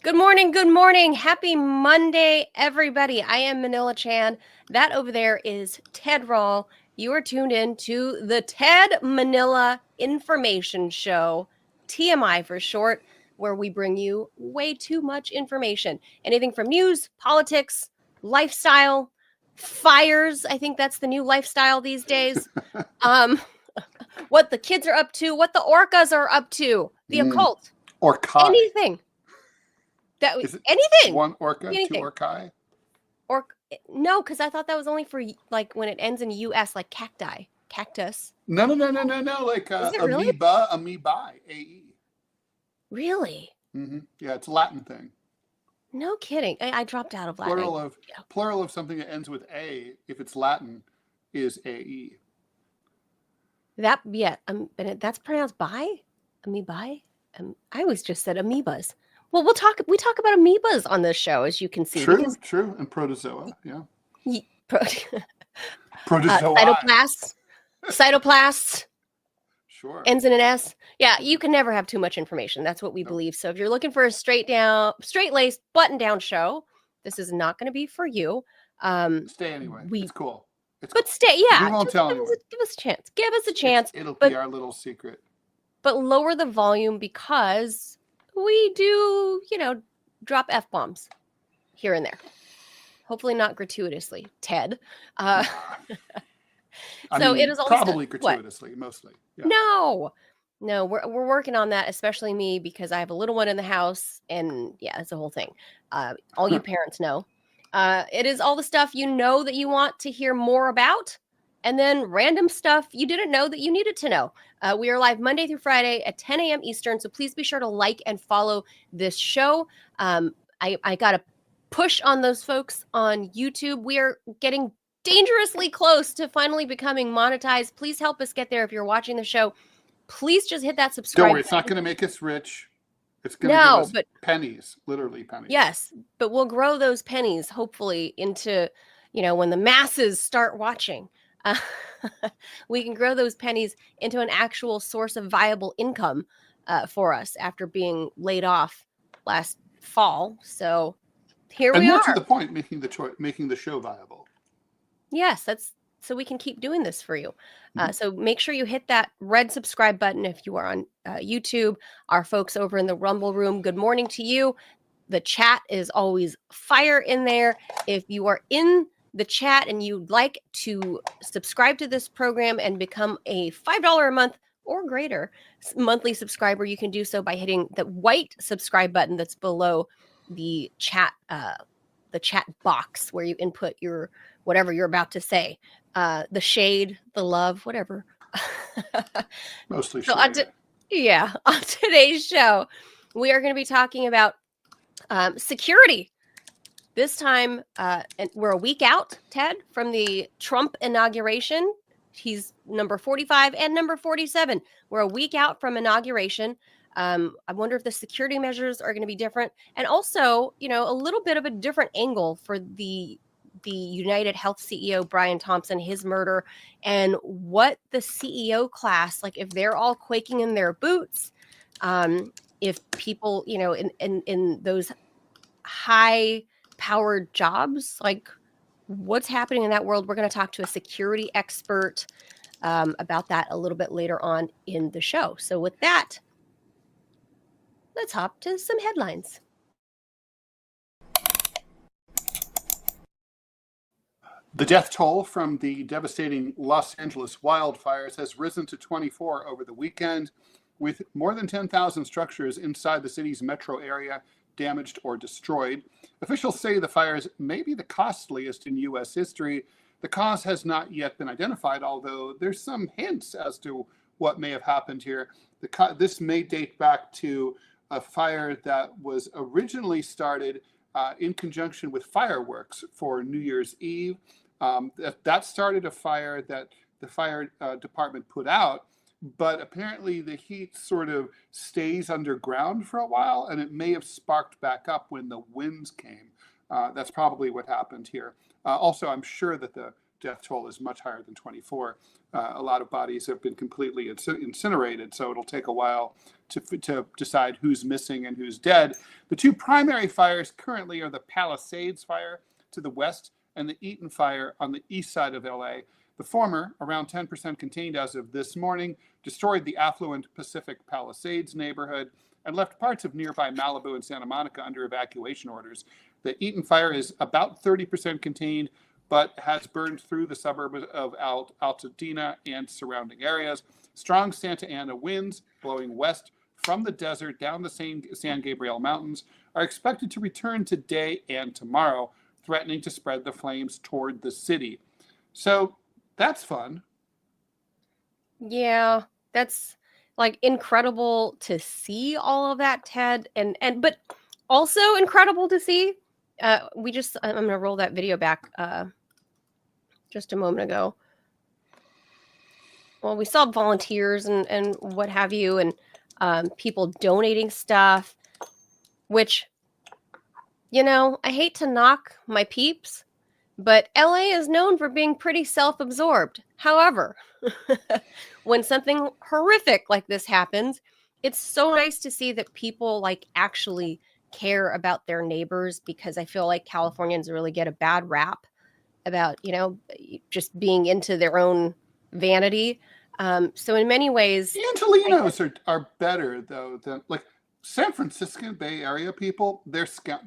Good morning. Good morning. Happy Monday, everybody. I am Manila Chan. That over there is Ted Rall. You are tuned in to the Ted Manila Information Show, TMI for short, where we bring you way too much information. Anything from news, politics, lifestyle, fires. I think that's the new lifestyle these days. What the kids are up to, what the orcas are up to, the occult. Orcai. Anything. That was anything. One orca, anything. 2 orcai? No, because I thought that was only for like when it ends in US, like cacti, cactus. No. Like really? amoebae, AE. Really? Mm-hmm. Yeah, it's a Latin thing. No kidding. I dropped out of Latin. Plural of something that ends with A, if it's Latin, is AE. That's pronounced bi? Amoebae? I always just said amoebas. Well, we talk about amoebas on this show, as you can see. True. And protozoa, yeah. Protozoa. Cytoplasts. Sure. Ends in an S. Yeah, you can never have too much information. That's what we believe. So if you're looking for a straight-laced, button-down show, this is not going to be for you. Stay anyway. It's cool. Stay, yeah. We won't tell anyone. Give us a chance. Give us a chance. It'll be our little secret. But lower the volume because we do, drop F-bombs here and there. Hopefully not gratuitously, Ted. It is all probably gratuitously, mostly. Yeah. No, we're working on that, especially me, because I have a little one in the house, and yeah, it's a whole thing. All you parents know. It is all the stuff you know that you want to hear more about, and then random stuff you didn't know that you needed to know. We are live Monday through Friday at 10 a.m. Eastern, so please be sure to like and follow this show. I got a push on those folks on YouTube. We are getting dangerously close to finally becoming monetized. Please help us get there. If you're watching the show, please just hit that subscribe button. Don't worry, it's not going to make us rich. It's going to give us pennies, literally pennies. Yes, but we'll grow those pennies, hopefully, into, when the masses start watching. We can grow those pennies into an actual source of viable income for us after being laid off last fall. So here we are. And more to the point, making the show viable. Yes, that's so we can keep doing this for you. So make sure you hit that red subscribe button if you are on YouTube. Our folks over in the Rumble Room, good morning to you. The chat is always fire in there. If you are in the chat and you'd like to subscribe to this program and become a $5 a month or greater monthly subscriber, you can do so by hitting the white subscribe button that's below the chat box where you input your whatever you're about to say, the shade, the love, whatever. Mostly so shade. On today's show, we are going to be talking about security. This time, and we're a week out, Ted, from the Trump inauguration. He's number 45 and number 47. We're a week out from inauguration. I wonder if the security measures are going to be different. And also, a little bit of a different angle for the United Health CEO, Brian Thompson, his murder, and what the CEO class, like if they're all quaking in their boots, if people, in those high powered jobs, like what's happening in that world. We're going to talk to a security expert about that a little bit later on in the show. So with that, let's hop to some headlines. The death toll from the devastating Los Angeles wildfires has risen to 24 over the weekend, with more than 10,000 structures inside the city's metro area damaged or destroyed. Officials say the fires may be the costliest in U.S. history. The cause has not yet been identified, although there's some hints as to what may have happened here. This may date back to a fire that was originally started in conjunction with fireworks for New Year's Eve. That started a fire that the fire department put out, but apparently the heat sort of stays underground for a while, and it may have sparked back up when the winds came. That's probably what happened here. Also, I'm sure that the death toll is much higher than 24. A lot of bodies have been completely incinerated, so it'll take a while to decide who's missing and who's dead. The two primary fires currently are the Palisades fire to the west and the Eaton fire on the east side of LA. The former, around 10% contained as of this morning, destroyed the affluent Pacific Palisades neighborhood and left parts of nearby Malibu and Santa Monica under evacuation orders. The Eaton fire is about 30% contained, but has burned through the suburb of Altadena and surrounding areas. Strong Santa Ana winds blowing west from the desert down the San Gabriel Mountains are expected to return today and tomorrow, threatening to spread the flames toward the city. So that's fun. Yeah, that's like incredible to see all of that, Ted, and but also incredible to see. I'm gonna roll that video back just a moment ago. Well, we saw volunteers and what have you, and people donating stuff, which, you know, I hate to knock my peeps, but LA is known for being pretty self-absorbed. However, when something horrific like this happens, it's so nice to see that people like actually care about their neighbors, because I feel like Californians really get a bad rap about, you know, just being into their own vanity. So in many ways, The Angelinos are better though than like San Francisco Bay Area people. They're scum.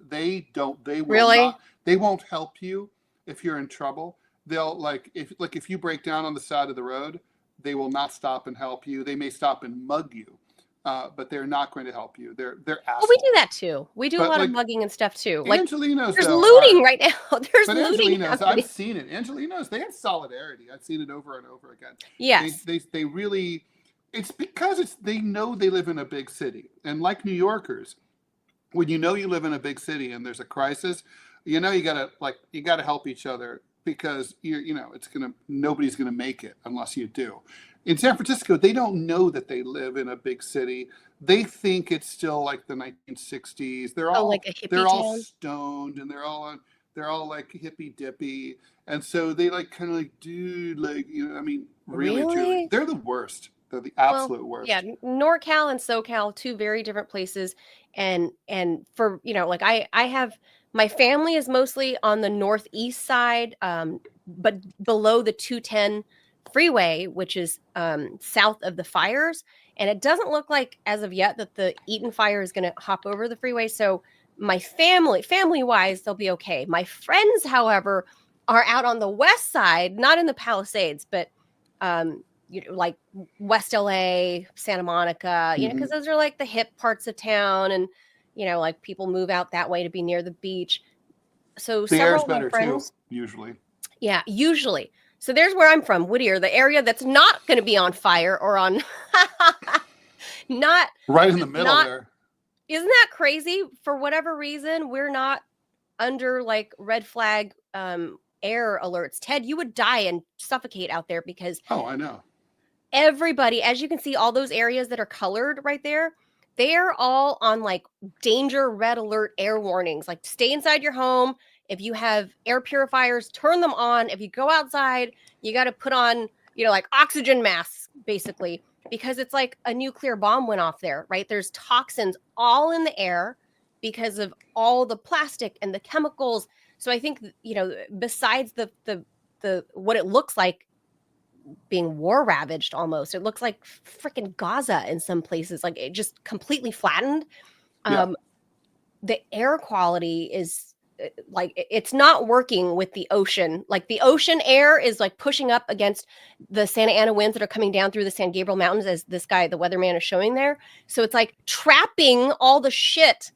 They will Really? not. They won't help you if you're in trouble. They'll if you break down on the side of the road, they will not stop and help you. They may stop and mug you, but they're not going to help you. They're assholes. well, we do that too. We do a But, lot of like, mugging and stuff too. Like Angelinos, there's though, looting right now. There's But looting Angelinos, happening. I've seen it. Angelinos, they have solidarity. I've seen it over and over again. Yes. They really, it's because they know they live in a big city. And like New Yorkers, when you know you live in a big city and there's a crisis, you know you gotta help each other, because nobody's gonna make it unless you do. In San Francisco, they don't know that they live in a big city. They think it's still like the 1960s. They're all like a hippie they're all town? stoned, and they're all like hippy dippy, and so they like kind of like, dude, like, you know, I mean, really, Really? truly, they're the worst. They're the absolute worst. Yeah, NorCal and SoCal, two very different places. And for, you know, like I have, my family is mostly on the northeast side, but below the 210 freeway, which is south of the fires. And it doesn't look like as of yet that the Eaton fire is going to hop over the freeway. So my family wise, they'll be okay. My friends, however, are out on the west side, not in the Palisades, but you know, like West LA, Santa Monica, you know, because those are like the hip parts of town, and you know, like people move out that way to be near the beach. So The several air's of my better friends, too, usually. yeah, usually. So there's where I'm from, Whittier, the area that's not going to be on fire or on not Right in the middle not- there. Isn't that crazy? For whatever reason, we're not under like red flag air alerts. Ted, you would die and suffocate out there, because Oh, I know. everybody, as you can see, all those areas that are colored right there, they are all on like danger red alert air warnings. Like, stay inside your home. If you have air purifiers, turn them on. If you go outside, you got to put on, you know, like oxygen masks, basically, because it's like a nuclear bomb went off there, right? There's toxins all in the air because of all the plastic and the chemicals. So I think, you know, besides the what it looks like being war ravaged, almost, it looks like freaking Gaza in some places, like it just completely flattened. Yeah. The air quality is like, it's not working with the ocean. Like the ocean air is like pushing up against the Santa Ana winds that are coming down through the San Gabriel Mountains, as this guy, the weatherman, is showing there. So it's like trapping all the shit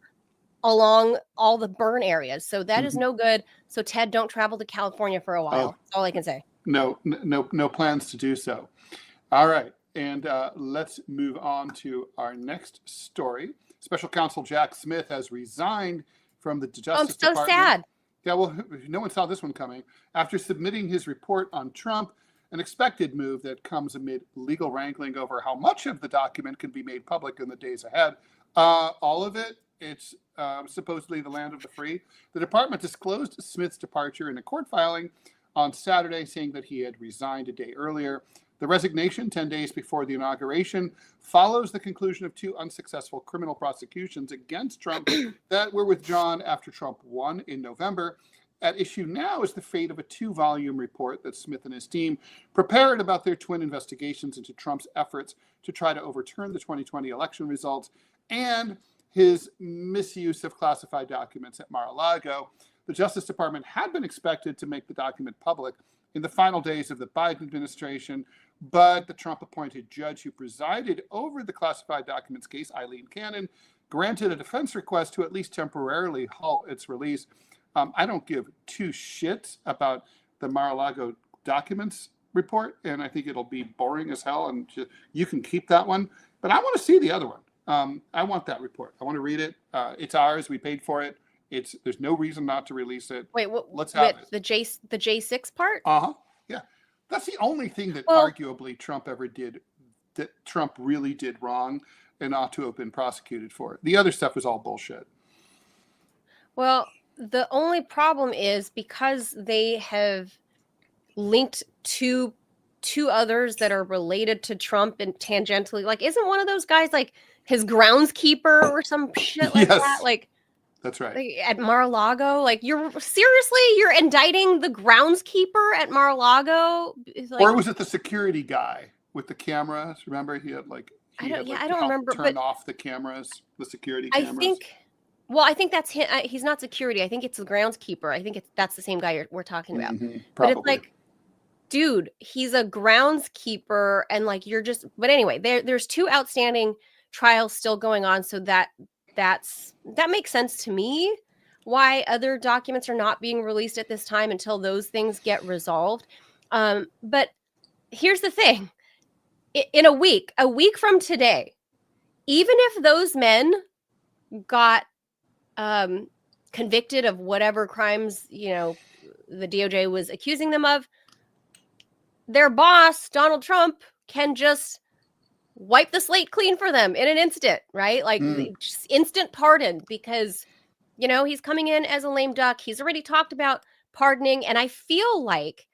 along all the burn areas. So that is no good. So Ted, don't travel to California for a while. Oh. That's all I can say. No plans to do so. All right, and let's move on to our next story. Special Counsel Jack Smith has resigned from the Justice Department. I'm so sad. Yeah, well, no one saw this one coming. After submitting his report on Trump, an expected move that comes amid legal wrangling over how much of the document can be made public in the days ahead. All of it, it's supposedly the land of the free. The department disclosed Smith's departure in a court filing on Saturday, saying that he had resigned a day earlier. The resignation, 10 days before the inauguration, follows the conclusion of 2 unsuccessful criminal prosecutions against Trump that were withdrawn after Trump won in November. At issue now is the fate of a 2-volume report that Smith and his team prepared about their twin investigations into Trump's efforts to try to overturn the 2020 election results and his misuse of classified documents at Mar-a-Lago. The Justice Department had been expected to make the document public in the final days of the Biden administration, but the Trump-appointed judge who presided over the classified documents case, Eileen Cannon, granted a defense request to at least temporarily halt its release. I don't give 2 shits about the Mar-a-Lago documents report, and I think it'll be boring as hell, and you can keep that one. But I want to see the other one. I want that report. I want to read it. It's ours. We paid for it. There's no reason not to release it. Wait, let's have it. The J6 part? Yeah. That's the only thing that arguably Trump ever did that Trump really did wrong and ought to have been prosecuted for. The other stuff is all bullshit. Well, the only problem is because they have linked two others that are related to Trump and tangentially, like, isn't one of those guys like his groundskeeper or some shit like that? Like, that's right. Like, at Mar-a-Lago, like, you're indicting the groundskeeper at Mar-a-Lago? Like, or was it the security guy with the cameras? Remember, he had like I don't remember. Turn off the cameras, the security cameras. I think that's him. He's not security. I think it's the groundskeeper. I think that's the same guy we're talking about. Probably. But it's like, dude, he's a groundskeeper, and like But anyway, there's 2 outstanding trials still going on, so that makes sense to me. Why other documents are not being released at this time until those things get resolved. But here's the thing: in a week from today, even if those men got convicted of whatever crimes, the DOJ was accusing them of, their boss, Donald Trump, can just wipe the slate clean for them in an instant, right? Like just instant pardon, because, he's coming in as a lame duck. He's already talked about pardoning. And I feel like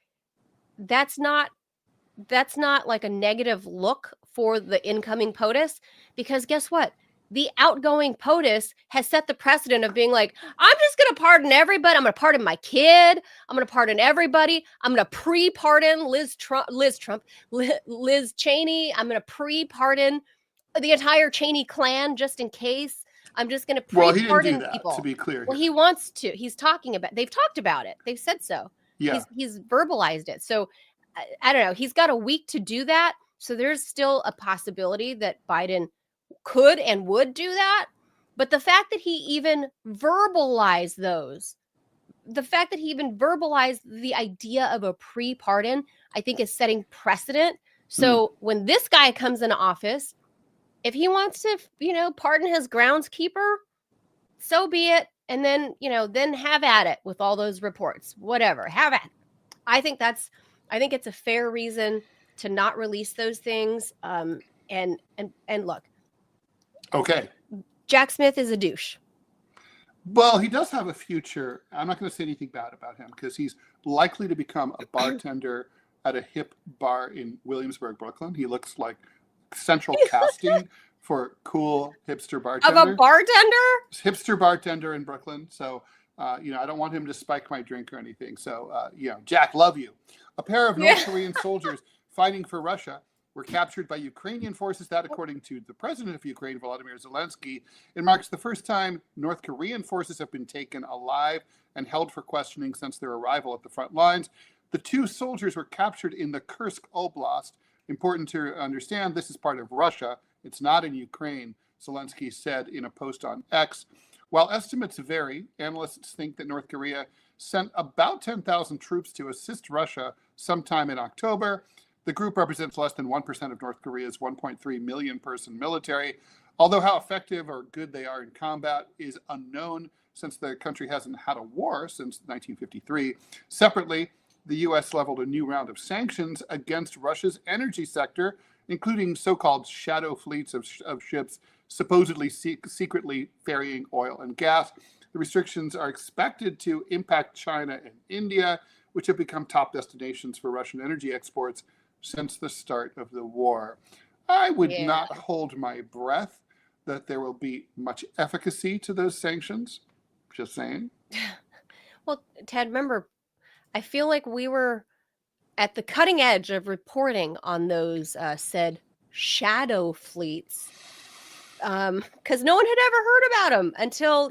that's not like a negative look for the incoming POTUS, because guess what? The outgoing POTUS has set the precedent of being like, I'm just going to pardon everybody. I'm going to pardon my kid. I'm going to pardon everybody. I'm going to pre-pardon Liz Cheney. I'm going to pre-pardon the entire Cheney clan just in case. I'm just going to pre-pardon people. Well, he didn't do that, to be clear. Well, he wants to. They've talked about it. They've said so. Yeah. He's verbalized it. So I don't know. He's got a week to do that. So there's still a possibility that Biden could and would do that. But the fact that he even verbalized the idea of a pre-pardon, I think is setting precedent. So when this guy comes into office, if he wants to, pardon his groundskeeper, so be it. And then, then have at it with all those reports, whatever, have at it. I think it's a fair reason to not release those things. And look, okay, Jack Smith is a douche. Well, he does have a future. I'm not going to say anything bad about him because he's likely to become a bartender at a hip bar in Williamsburg, Brooklyn. He looks like central casting for cool hipster bartender. Of a bartender? Hipster bartender in Brooklyn. So, I don't want him to spike my drink or anything. So, Jack, love you. A pair of North Korean soldiers fighting for Russia were captured by Ukrainian forces. That, according to the president of Ukraine, Volodymyr Zelensky, it marks the first time North Korean forces have been taken alive and held for questioning since their arrival at the front lines. The 2 soldiers were captured in the Kursk Oblast. Important to understand, this is part of Russia. It's not in Ukraine, Zelensky said in a post on X. While estimates vary, analysts think that North Korea sent about 10,000 troops to assist Russia sometime in October. The group represents less than 1% of North Korea's 1.3 million person military. Although how effective or good they are in combat is unknown, since the country hasn't had a war since 1953. Separately, the U.S. leveled a new round of sanctions against Russia's energy sector, including so-called shadow fleets of ships supposedly secretly ferrying oil and gas. The restrictions are expected to impact China and India, which have become top destinations for Russian energy exports since the start of the war. I would not hold my breath that there will be much efficacy to those sanctions. Just saying. Well, Ted, remember, I feel like we were at the cutting edge of reporting on those said shadow fleets, because no one had ever heard about them until,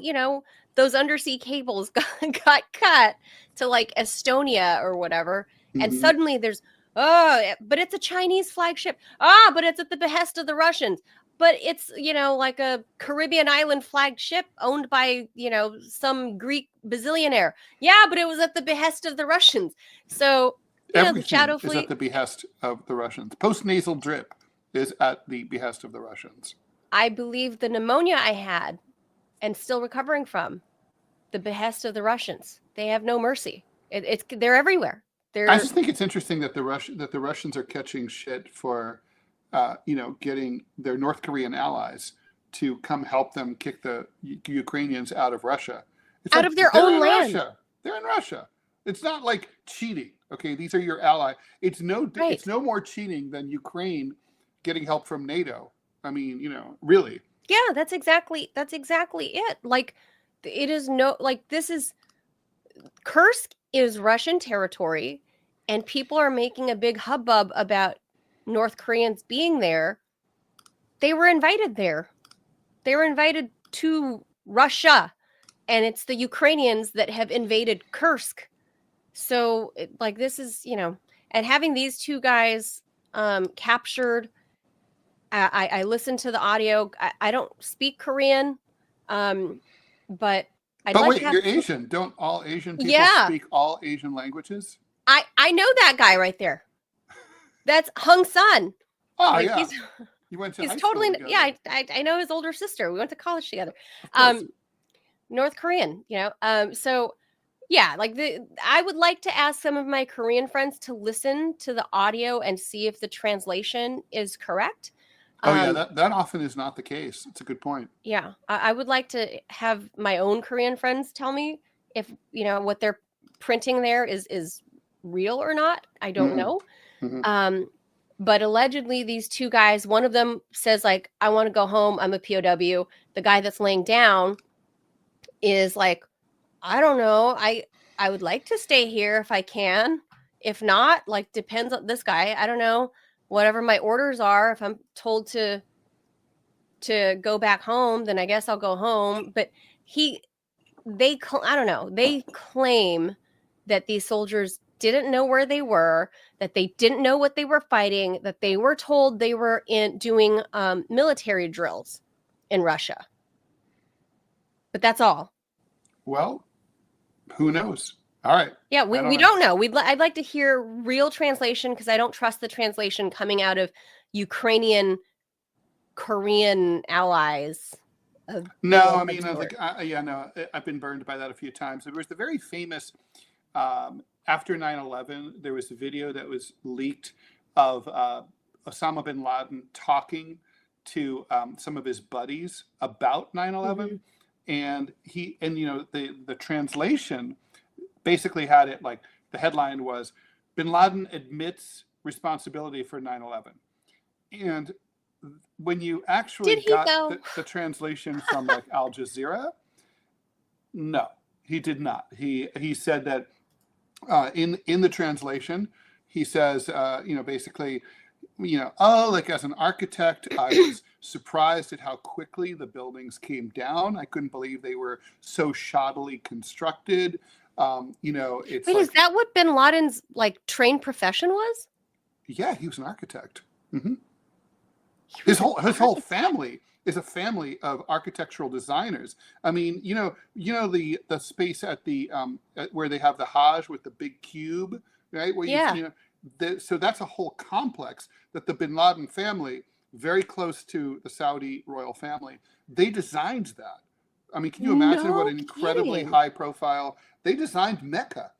those undersea cables got cut to like Estonia or whatever. Mm-hmm. And suddenly there's, but it's a Chinese flagship. But it's at the behest of the Russians. But it's, like a Caribbean island flagship owned by, some Greek bazillionaire. Yeah, but it was at the behest of the Russians. So, everything the shadow fleet is at the behest of the Russians. Post-nasal drip is at the behest of the Russians. I believe the pneumonia I had and still recovering from, the behest of the Russians. They have no mercy. They're everywhere. I just think it's interesting that the Russians are catching shit for, getting their North Korean allies to come help them kick the Ukrainians out of Russia. It's out of their own land. Russia. They're in Russia. It's not like cheating. Okay, these are your ally. It's no more cheating than Ukraine getting help from NATO. I mean, really. Yeah, that's exactly it. Like, it is this is Kursk is Russian territory, and people are making a big hubbub about North Koreans being there. They were invited there. They were invited to Russia, and it's the Ukrainians that have invaded Kursk. So, this is, and having these two guys captured. I listened to the audio. I don't speak Korean, but wait, you're Asian. Don't all Asian people speak all Asian languages? I know that guy right there. That's Hung Sun. Oh, yeah. You went to he's high totally school together. I know his older sister. We went to college together. North Korean, so yeah, I would like to ask some of my Korean friends to listen to the audio and see if the translation is correct. That often is not the case. It's a good point. Yeah, I would like to have my own Korean friends tell me if what they're printing there is real or not. I don't know. Mm-hmm. But allegedly these two guys, one of them says like, I want to go home. I'm a POW. The guy that's laying down is like, I don't know. I would like to stay here if I can. If not, depends on this guy. I don't know. Whatever my orders are, if I'm told to go back home, then I guess I'll go home. But I don't know. They claim that these soldiers didn't know where they were, that they didn't know what they were fighting, that they were told they were doing military drills in Russia. But that's all. Well, who knows? All right. Yeah, we don't know. I'd like to hear real translation because I don't trust the translation coming out of Ukrainian, Korean allies. No, I mean, I've been burned by that a few times. There was the very famous, after 9/11, there was a video that was leaked of Osama bin Laden talking to some of his buddies about 9/11. Mm-hmm. And the translation basically had it like the headline was bin Laden admits responsibility for 9/11. And when you actually got the translation from like Al Jazeera, no, he did not. He said that in the translation, he says, basically, as an architect, I was surprised at how quickly the buildings came down. I couldn't believe they were so shoddily constructed. It's is that what bin Laden's trained profession was? Yeah, he was an architect. Mm-hmm. His whole family is a family of architectural designers. I mean, the space at the where they have the Hajj with the big cube, right? Where so that's a whole complex that the bin Laden family, very close to the Saudi royal family, they designed that. I mean, can you imagine what an incredibly high profile, they designed Mecca.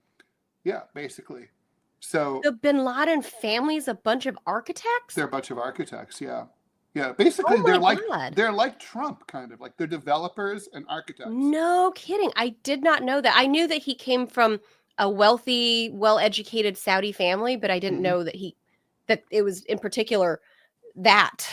Yeah, basically. So the bin Laden family's a bunch of architects? They're a bunch of architects, yeah. Yeah, basically Oh my God. they're like Trump, kind of like they're developers and architects. No kidding. I did not know that. I knew that he came from a wealthy, well-educated Saudi family, but I didn't Mhm. know that that it was in particular that.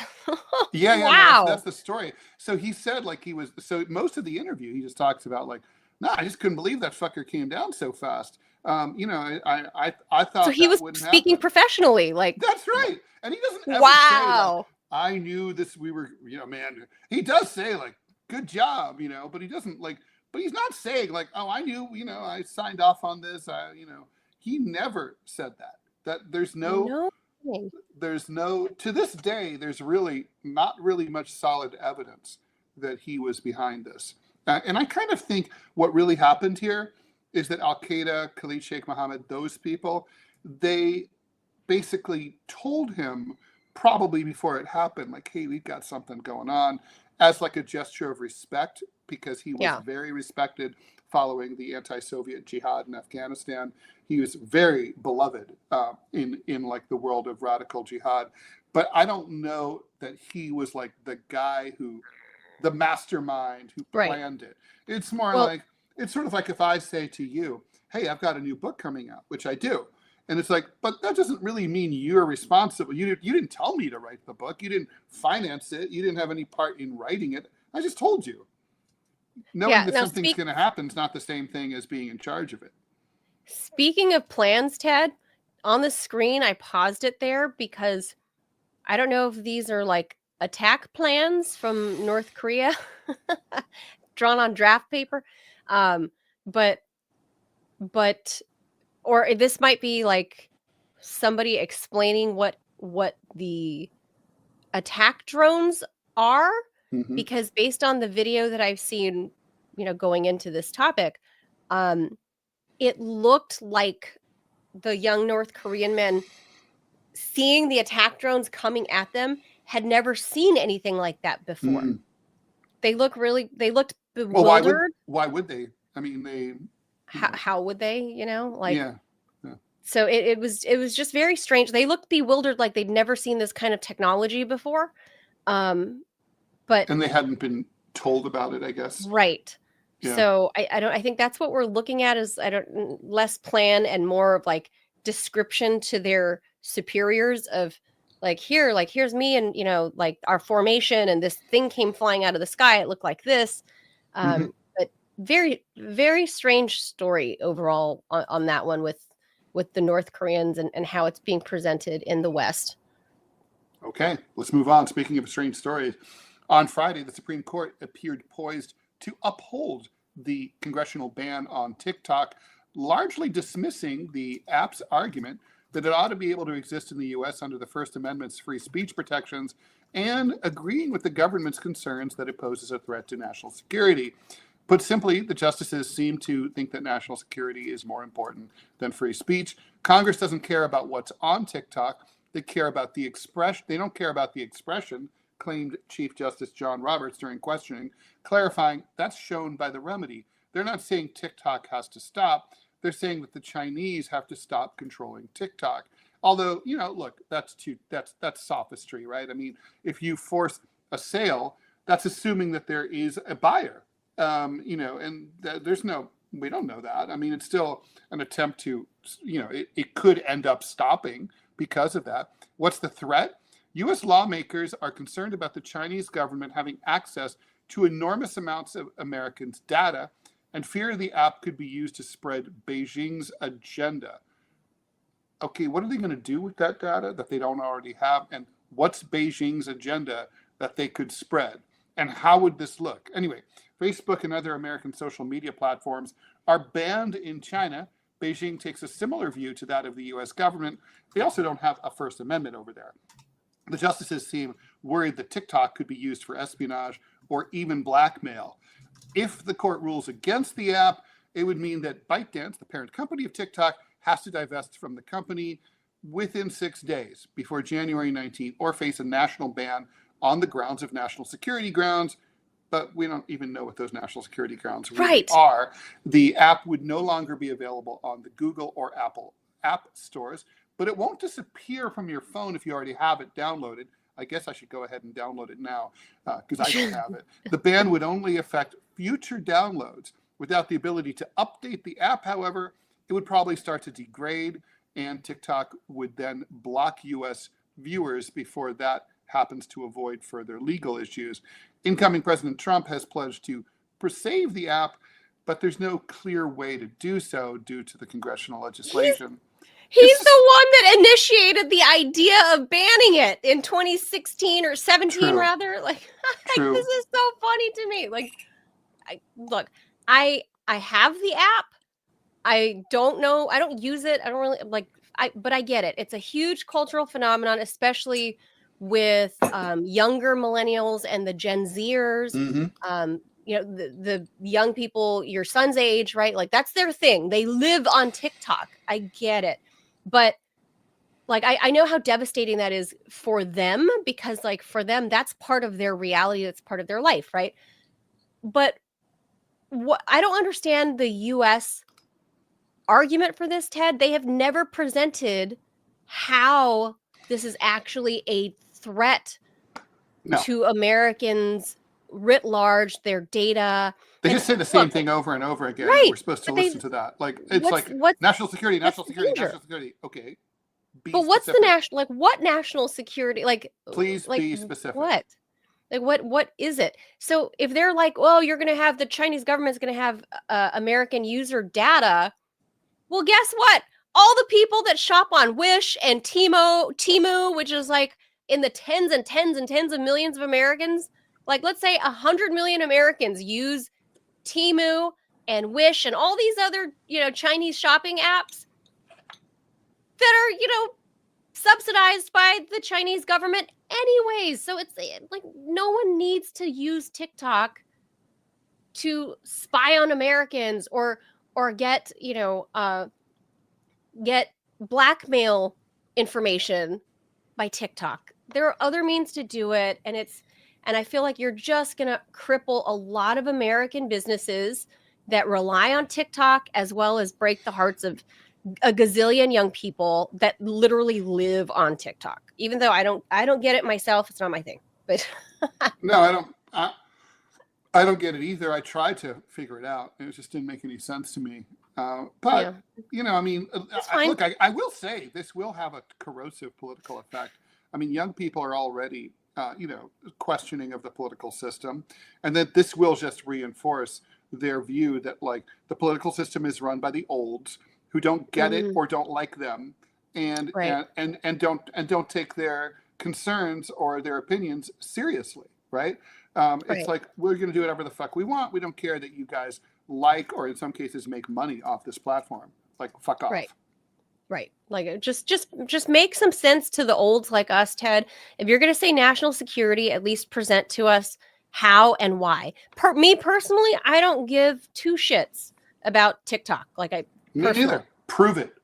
Yeah, no, Wow. that's the story. So he said like so most of the interview he just talks about like, no, I just couldn't believe that fucker came down so fast. You know, I So thought he that was wouldn't speaking happen. professionally, like, That's right. And he doesn't ever say like, wow. I knew this, we were, you know, man. He does say like, good job, you know, but he doesn't like, but he's not saying like, oh, I knew, you know, I signed off on this. You know, he never said that. That No kidding. to this day, there's really not really much solid evidence that he was behind this. And I kind of think what really happened here is that Al Qaeda, Khalid Sheikh Mohammed, those people, they basically told him probably before it happened, like, hey, we've got something going on, as like a gesture of respect, because he was Yeah. very respected following the anti-Soviet jihad in Afghanistan. He was very beloved in like the world of radical jihad. But I don't know that he was like the guy the mastermind who Right. planned it. It's more Well- like, it's sort of like if I say to you, hey, I've got a new book coming out, which I do. And it's like, but that doesn't really mean you're responsible. You didn't tell me to write the book. You didn't finance it. You didn't have any part in writing it. I just told you. Knowing that something's going to happen is not the same thing as being in charge of it. Speaking of plans, Ted, on the screen, I paused it there because I don't know if these are like attack plans from North Korea drawn on draft paper. But or this might be like somebody explaining what the attack drones are, Mhm. because based on the video that I've seen, you know, going into this topic, it looked like the young North Korean men, seeing the attack drones coming at them, had never seen anything like that before. Mm. They looked bewildered. Well, why would they? I mean, how would they, you know, like, yeah. So it was just very strange. They looked bewildered, like they'd never seen this kind of technology before. And they hadn't been told about it, I guess. Right. Yeah. So I think that's what we're looking at is less plan and more of like description to their superiors of like, here's me and, you know, like our formation, and this thing came flying out of the sky. It looked like this. But very, very strange story overall on that one with the North Koreans and how it's being presented in the West. Okay, let's move on. Speaking of strange stories, on Friday, the Supreme Court appeared poised to uphold the congressional ban on TikTok, largely dismissing the app's argument that it ought to be able to exist in the U.S. under the First Amendment's free speech protections, and agreeing with the government's concerns that it poses a threat to national security. Put simply, the justices seem to think that national security is more important than free speech. Congress doesn't care about what's on TikTok. They care about the expression. They don't care about the expression, claimed Chief Justice John Roberts during questioning, clarifying that's shown by the remedy. They're not saying TikTok has to stop. They're saying that the Chinese have to stop controlling TikTok. Although, you know, look, that's sophistry, right? I mean, if you force a sale, that's assuming that there is a buyer. You know, and we don't know that. I mean, it's still an attempt to, you know, it could end up stopping because of that. What's the threat? U.S. lawmakers are concerned about the Chinese government having access to enormous amounts of Americans' data, and fear the app could be used to spread Beijing's agenda. Okay, what are they going to do with that data that they don't already have? And what's Beijing's agenda that they could spread? And how would this look? Anyway, Facebook and other American social media platforms are banned in China. Beijing takes a similar view to that of the U.S. government. They also don't have a First Amendment over there. The justices seem worried that TikTok could be used for espionage or even blackmail. If the court rules against the app, it would mean that ByteDance, the parent company of TikTok, has to divest from the company within 6 days before January 19th, or face a national ban on the grounds of national security grounds. But we don't even know what those national security grounds really are. The app would no longer be available on the Google or Apple app stores, but it won't disappear from your phone if you already have it downloaded. I guess I should go ahead and download it now because I don't have it. The ban would only affect future downloads. Without the ability to update the app, however, it would probably start to degrade, and TikTok would then block U.S. viewers before that happens to avoid further legal issues. Incoming President Trump has pledged to save the app, but there's no clear way to do so due to the congressional legislation. He's the one that initiated the idea of banning it in 2016 or 17, rather. Like this is so funny to me. Like, I have the app. I don't know. I don't use it. I don't really but I get it. It's a huge cultural phenomenon, especially with younger millennials and the Gen Zers. Mm-hmm. The young people your son's age, right? Like that's their thing. They live on TikTok. I get it. But like I know how devastating that is for them, because like for them, that's part of their reality. That's part of their life, right? But what I don't understand the US argument for this, Ted. They have never presented how this is actually a threat to Americans writ large, their data. They just say the same thing over and over again. Right. We're supposed to listen to that. Like it's what's national security, national security, national security. Okay. But what's the national, like what national security? Like please be specific. What? Like what is it? So if they're like, well, you're gonna have the Chinese government's gonna have American user data. Well, guess what? All the people that shop on Wish and Temu, which is like in the tens and tens and tens of millions of Americans, like let's say 100 million Americans use Temu and Wish and all these other, Chinese shopping apps that are, subsidized by the Chinese government anyways. So it's like no one needs to use TikTok to spy on Americans or get, get blackmail information by TikTok. There are other means to do it, and I feel like you're just going to cripple a lot of American businesses that rely on TikTok, as well as break the hearts of a gazillion young people that literally live on TikTok. Even though I don't get it myself, it's not my thing. But no, I don't get it either. I tried to figure it out, and it just didn't make any sense to me. But I mean, look, I will say this will have a corrosive political effect. I mean, young people are already questioning of the political system, and that this will just reinforce their view that like the political system is run by the olds who don't get it or don't like them, and don't take their concerns or their opinions seriously, right? It's like we're going to do whatever the fuck we want. We don't care that you guys like or in some cases make money off this platform. Like fuck off. Right. Like just make some sense to the olds like us, Ted. If you're going to say national security, at least present to us how and why. Me personally, I don't give two shits about TikTok. Like me neither. Prove it.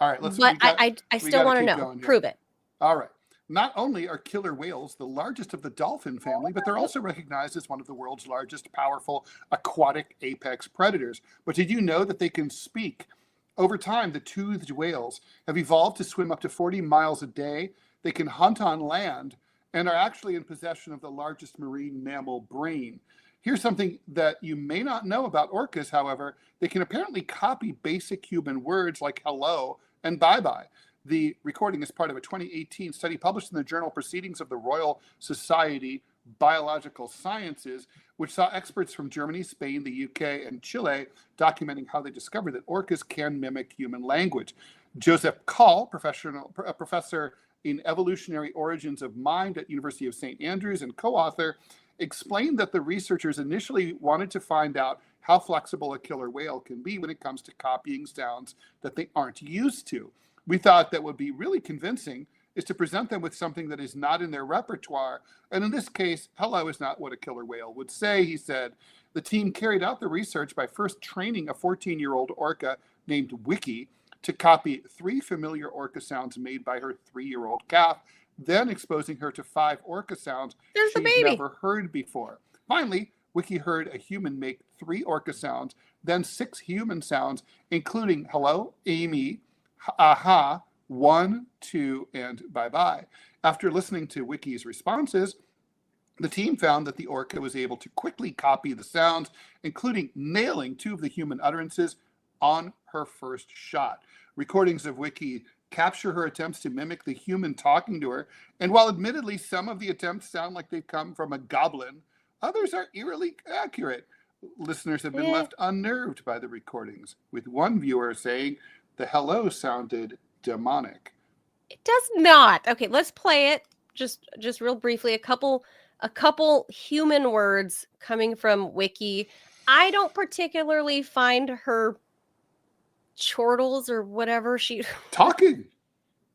All right, let's. But I still want to know. Prove it. All right. Not only are killer whales the largest of the dolphin family, but they're also recognized as one of the world's largest powerful aquatic apex predators. But did you know that they can speak? Over time, the toothed whales have evolved to swim up to 40 miles a day. They can hunt on land and are actually in possession of the largest marine mammal brain. Here's something that you may not know about orcas, however. They can apparently copy basic human words like hello and bye-bye. The recording is part of a 2018 study published in the journal Proceedings of the Royal Society Biological Sciences, which saw experts from Germany, Spain, the UK, and Chile documenting how they discovered that orcas can mimic human language. Joseph Call, professor in evolutionary origins of mind at University of St. Andrews and co-author, explained that the researchers initially wanted to find out how flexible a killer whale can be when it comes to copying sounds that they aren't used to. We thought that would be really convincing is to present them with something that is not in their repertoire. And in this case, hello is not what a killer whale would say, he said. The team carried out the research by first training a 14-year-old orca named Wiki to copy 3 familiar orca sounds made by her 3-year-old calf, then exposing her to 5 orca sounds she'd never heard before. Finally, Wiki heard a human make 3 orca sounds, then 6 human sounds, including hello, Amy, aha, 1, 2, and bye-bye. After listening to Wiki's responses, the team found that the orca was able to quickly copy the sounds, including nailing 2 of the human utterances on her first shot. Recordings of Wiki capture her attempts to mimic the human talking to her, and while admittedly some of the attempts sound like they come from a goblin, others are eerily accurate. Listeners have been left unnerved by the recordings, with one viewer saying the hello sounded demonic. It does not. Okay, let's play it just real briefly. A couple human words coming from Wiki. I don't particularly find her chortles or whatever talking.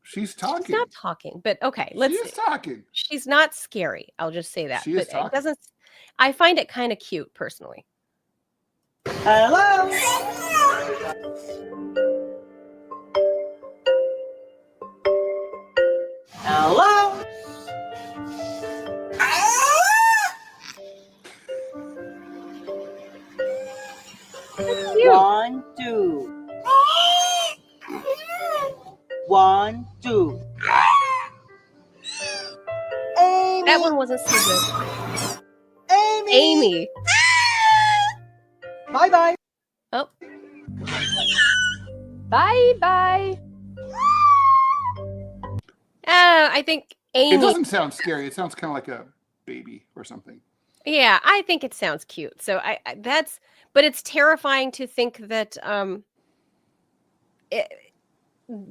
She's talking. She's not talking, but okay, She is talking. She's not scary. I'll just say that. She is talking. It doesn't. I find it kind of cute personally. Hello. Hello. Cute. 1, 2. 1, 2. Amy. That one wasn't so good. Amy. Bye bye. Oh. Bye. I think Amy. It doesn't sound scary. It sounds kind of like a baby or something. Yeah, I think it sounds cute. So but it's terrifying to think that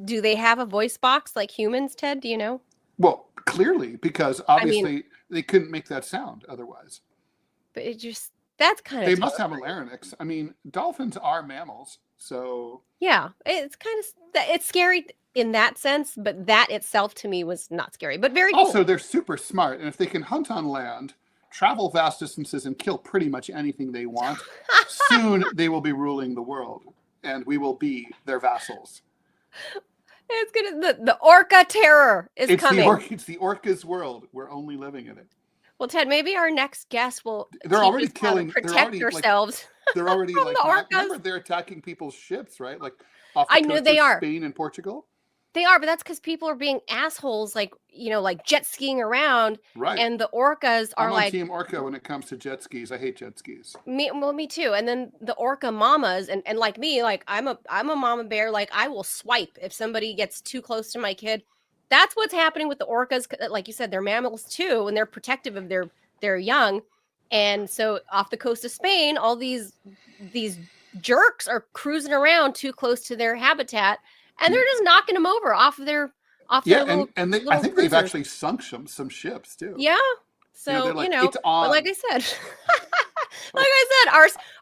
do they have a voice box like humans, Ted? Do you know? Well, clearly, because obviously they couldn't make that sound otherwise. But that's kind of They must have a larynx. I mean, dolphins are mammals, so yeah, it's kind of it's scary in that sense, but that itself to me was not scary, but very cool. Also, they're super smart, and if they can hunt on land, travel vast distances, and kill pretty much anything they want, soon they will be ruling the world, and we will be their vassals. It's gonna the orca terror is coming. It's the orca's world. We're only living in it. Well, Ted, maybe our next guest will. They're already killing. Protect ourselves. They're already from like. The orcas. Remember, they're attacking people's ships, right? Like off the I know coast they of are. Spain and Portugal. They are, but that's because people are being assholes, like like jet skiing around, right? And the orcas are I'm on like Team Orca when it comes to jet skis. I hate jet skis. Me too. And then the orca mamas, and like me, like I'm a mama bear. Like I will swipe if somebody gets too close to my kid. That's what's happening with the orcas. Like you said, they're mammals too, and they're protective of their young. And so off the coast of Spain, all these jerks are cruising around too close to their habitat. And they're just knocking them over off their little, and little I think cruisers. they've actually sunk some ships too. Yeah. So it's on. But like I said,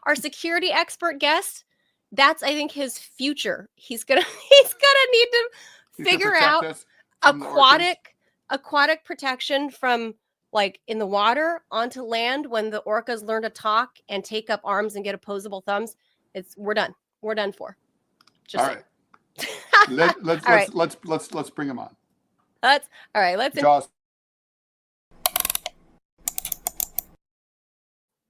our security expert guest, that's I think his future. He's gonna need to figure out aquatic protection from like in the water onto land when the orcas learn to talk and take up arms and get opposable thumbs. We're done. We're done for. Just all right. Let's bring him on. All right. Let's. Jaws.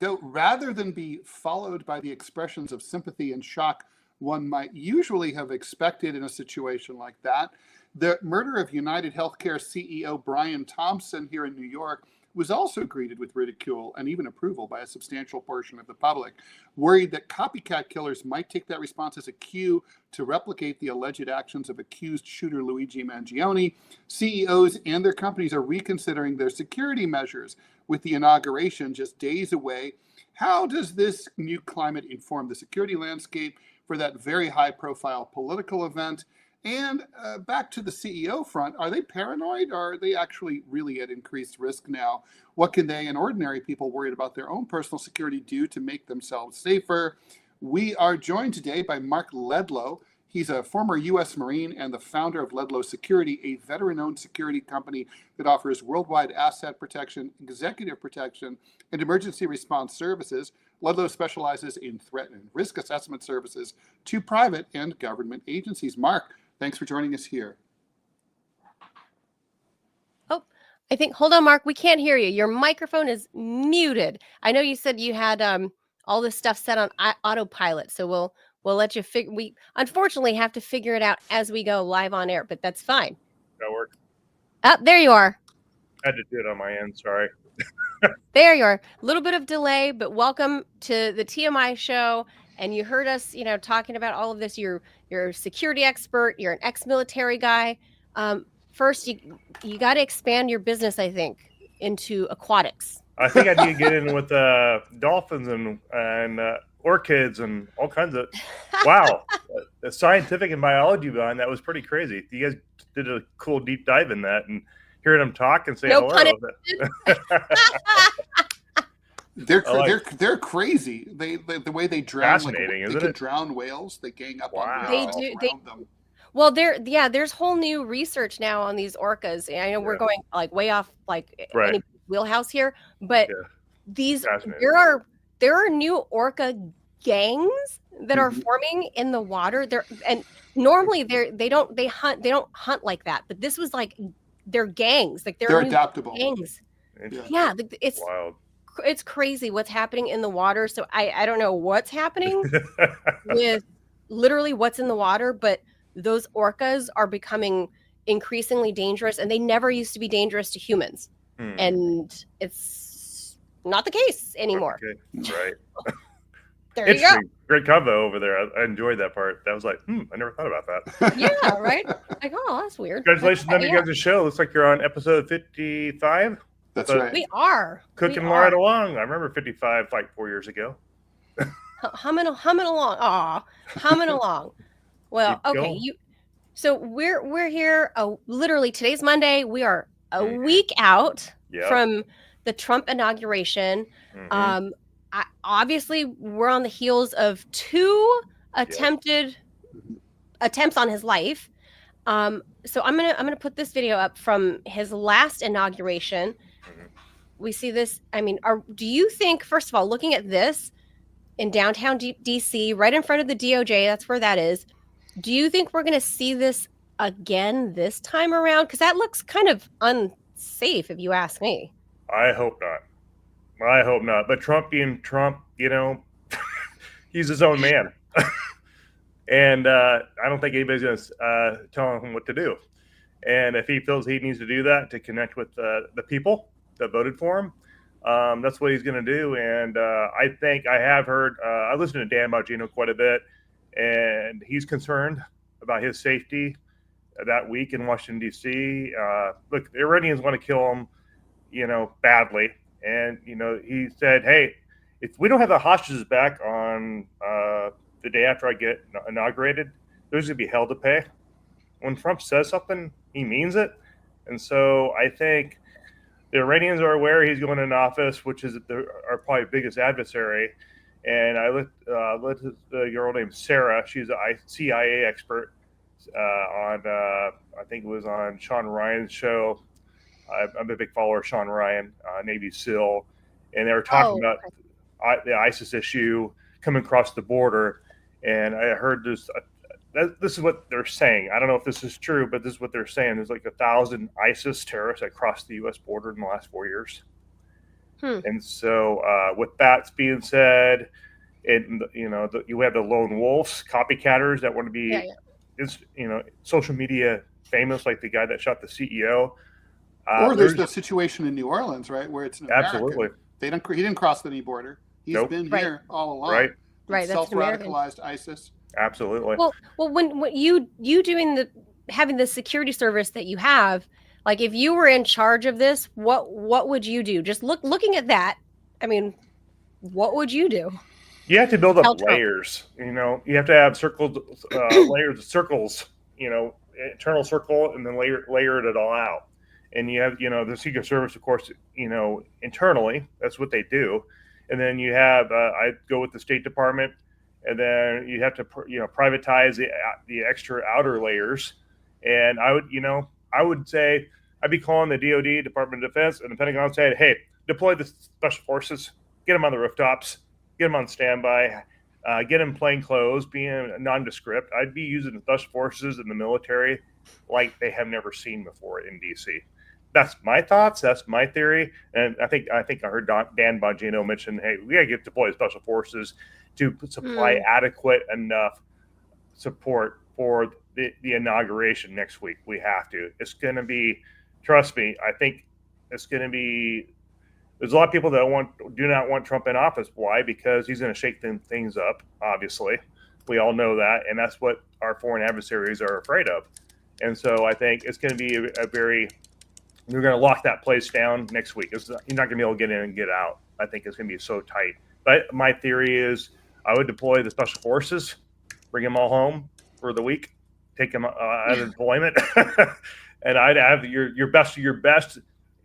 So rather than be followed by the expressions of sympathy and shock one might usually have expected in a situation like that, the murder of United Healthcare CEO Brian Thompson here in New York was also greeted with ridicule and even approval by a substantial portion of the public, worried that copycat killers might take that response as a cue to replicate the alleged actions of accused shooter Luigi Mangione. CEOs and their companies are reconsidering their security measures with the inauguration just days away. How does this new climate inform the security landscape for that very high-profile political event? And back to the CEO front, are they paranoid or are they actually really at increased risk now? What can they and ordinary people worried about their own personal security do to make themselves safer? We are joined today by Mark Ledlow. He's a former U.S. Marine and the founder of Ledlow Security, a veteran-owned security company that offers worldwide asset protection, executive protection, and emergency response services. Ledlow specializes in threat and risk assessment services to private and government agencies. Mark, thanks for joining us here. Oh, I think, hold on, Mark, we can't hear you. Your microphone is muted. I know you said you had all this stuff set on autopilot, so we'll let you figure. We unfortunately have to figure it out as we go live on air, but that's fine. That work? Oh, there you are. I had to do it on my end. Sorry. There you are. A little bit of delay, but welcome to the TMI show. And you heard us, talking about all of this. You're a security expert. You're an ex-military guy. First, you got to expand your business, I think, into aquatics. I think I need to get in with dolphins and orchids and all kinds of. Wow, the scientific and biology behind that was pretty crazy. You guys did a cool deep dive in that, and hearing them talk and say No pun hello. They're crazy. The way they drown. Fascinating, they isn't can it? drown whales. They gang up Wow. on whales. They do. Around them. Well, there's whole new research now on these orcas. And I know we're going like way off any wheelhouse here, but these there are new orca gangs that are forming in the water. Normally they don't hunt like that, but this was like they're gangs, like they're adaptable gangs. Yeah, it's wild. It's crazy what's happening in the water. So I don't know what's happening with literally what's in the water, but those orcas are becoming increasingly dangerous, and they never used to be dangerous to humans. And it's not the case anymore. Okay. Right. There you go. Great combo over there. I enjoyed that part. That was like, I never thought about that. Yeah, right? Like, oh, that's weird. Congratulations on you guys' show. Looks like you're on episode 55. That's right. We are. Cooking right along. I remember 55 like 4 years ago. Humming along. Aw, humming along. Well, okay. So we're here. Literally, today's Monday. We are a week out from the Trump inauguration. Obviously, we're on the heels of two attempts on his life. So I'm gonna put this video up from his last inauguration. We see this. I mean, do you think, first of all, looking at this in downtown DC, right in front of the DOJ, that's where that is. Do you think we're going to see this again this time around? Because that looks kind of unsafe, if you ask me. I hope not. But Trump being Trump, he's his own man. And I don't think anybody's going to tell him what to do. And if he feels he needs to do that to connect with the people that voted for him, that's what he's going to do. And I think I have heard, I listened to Dan Bongino quite a bit, and he's concerned about his safety that week in Washington, D.C. Look, the Iranians want to kill him, badly. And, he said, hey, if we don't have the hostages back on the day after I get inaugurated, there's going to be hell to pay. When Trump says something, he means it. And so I think the Iranians are aware he's going into office, which is our probably biggest adversary. And I let the girl named Sarah, she's a CIA expert, on, I think it was on Sean Ryan's show. I'm a big follower of Sean Ryan, Navy SEAL. And they were talking about the ISIS issue coming across the border. And I heard this. This is what they're saying. I don't know if this is true, but this is what they're saying. There's like 1,000 ISIS terrorists that crossed the U.S. border in the last 4 years. And so with that being said, you have the lone wolves, copycatters that want to be, social media famous, like the guy that shot the CEO. Or there's the situation in New Orleans, right, where it's an American. Absolutely. He didn't cross any border. He's been here all along. Right. Self-radicalized ISIS. Absolutely. Well, when you doing having the security service that you have, like if you were in charge of this, what would you do? Just looking at that, I mean, what would you do? You have to build up layers. You have to have layers of circles. Internal circle, and then layer it all out. And you have the Secret Service, of course. Internally, that's what they do. And then you have I go with the State Department. And then you have to, privatize the extra outer layers. And I would say I'd be calling the DoD, Department of Defense, and the Pentagon, saying, "Hey, deploy the special forces, get them on the rooftops, get them on standby, get them plain clothes, being nondescript." I'd be using the special forces and the military like they have never seen before in DC. That's my thoughts. That's my theory. And I think I heard Dan Bongino mention, hey, we got to deploy special forces to supply adequate enough support for the inauguration next week. We have to. It's going to be, trust me, I think it's going to be, there's a lot of people that do not want Trump in office. Why? Because he's going to shake things up, obviously. We all know that, and that's what our foreign adversaries are afraid of. And so I think it's going to be we're going to lock that place down next week. You're not going to be able to get in and get out. I think it's going to be so tight. But my theory is I would deploy the special forces, bring them all home for the week, take them out of deployment, and I'd have your best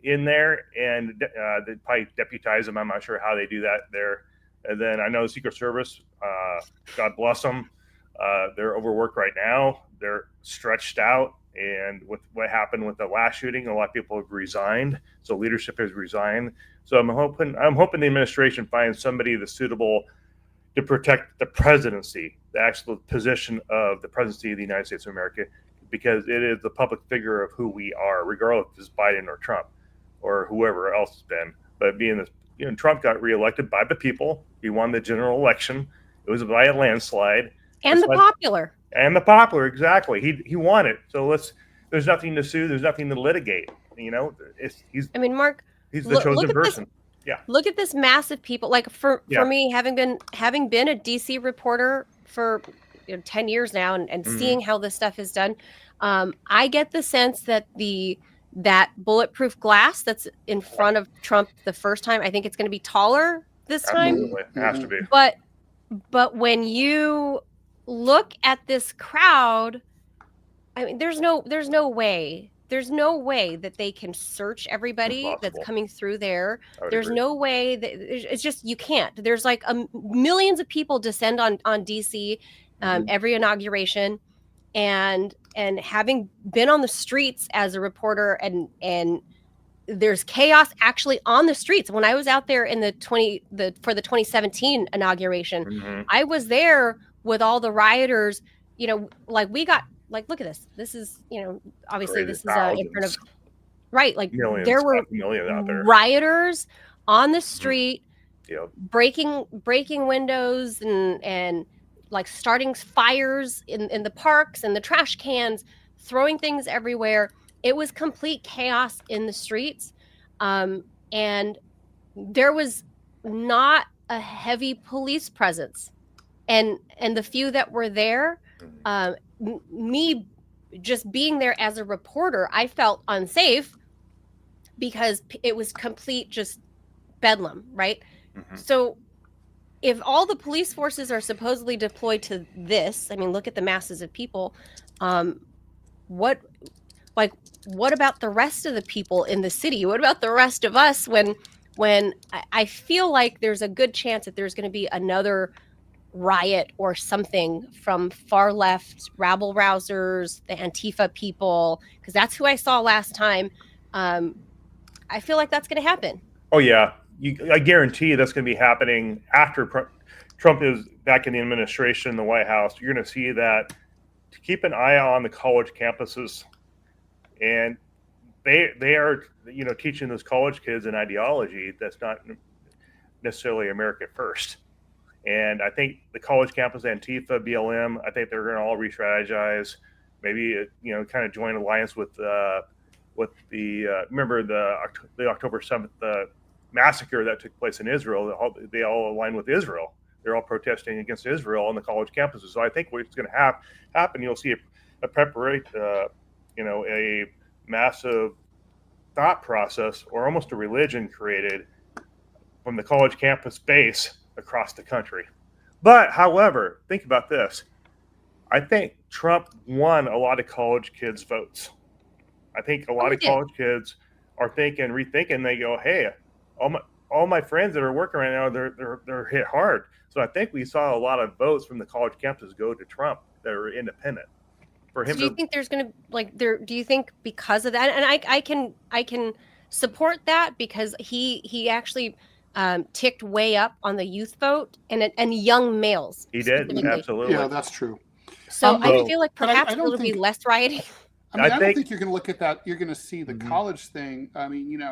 in there, and they'd probably deputize them. I'm not sure how they do that there. And then I know the Secret Service, God bless them, they're overworked right now. They're stretched out, and with what happened with the last shooting, a lot of people have resigned. So leadership has resigned. So I'm hoping the administration finds somebody that's suitable to protect the presidency, the actual position of the presidency of the United States of America, because it is the public figure of who we are, regardless if it's Biden or Trump or whoever else has been. But being this, Trump got reelected by the people. He won the general election. It was by a landslide. And the popular. And the popular, exactly. He won it. So there's nothing to sue. There's nothing to litigate. Mark, he's the chosen person. Yeah. Look at this massive people. Like for me, having been a DC reporter for 10 years now and seeing how this stuff is done, I get the sense that that bulletproof glass that's in front of Trump the first time, I think it's going to be taller this time. Absolutely. It has to be. But when you look at this crowd, I mean, there's no way that they can search everybody that's coming through there. There's no way that it's just, you can't. There's like millions of people descend on DC every inauguration, and having been on the streets as a reporter, and there's chaos actually on the streets. When I was out there in for the 2017 inauguration, I was there with all the rioters. We got, look at this. This is, obviously this is in front of, right? Like millions, there were out there. Rioters on the street, breaking windows and like starting fires in the parks and the trash cans, throwing things everywhere. It was complete chaos in the streets. And there was not a heavy police presence. And the few that were there, me just being there as a reporter, I felt unsafe because it was complete just bedlam, right? So if all the police forces are supposedly deployed to this, I mean, look at the masses of people. What about the rest of the people in the city? What about the rest of us when I feel like there's a good chance that there's going to be another riot or something from far left rabble rousers, the Antifa people, because that's who I saw last time. I feel like that's going to happen. Oh yeah, I guarantee that's going to be happening after Trump is back in the administration in the White House. You're going to see that. To keep an eye on the college campuses, and they are teaching those college kids an ideology that's not necessarily America first. And I think the college campus, Antifa, BLM, I think they're going to all re-strategize. Maybe kind of join alliance with the remember the October 7th massacre that took place in Israel. They all aligned with Israel. They're all protesting against Israel on the college campuses. So I think what's going to happen, you'll see a massive thought process or almost a religion created from the college campus base across the country. But however, think about this. I think Trump won a lot of college kids' votes. I think a lot of college kids are rethinking. They go, "Hey, all my friends that are working right now, they're hit hard." So I think we saw a lot of votes from the college campuses go to Trump that are independent. For him, do you think there's going to do you think because of that? And I can support that because he actually ticked way up on the youth vote and young males. He did, absolutely. Yeah, that's true. So I feel like perhaps it'll be less rioting. I don't think you're going to look at that. You're going to see the college thing. I mean,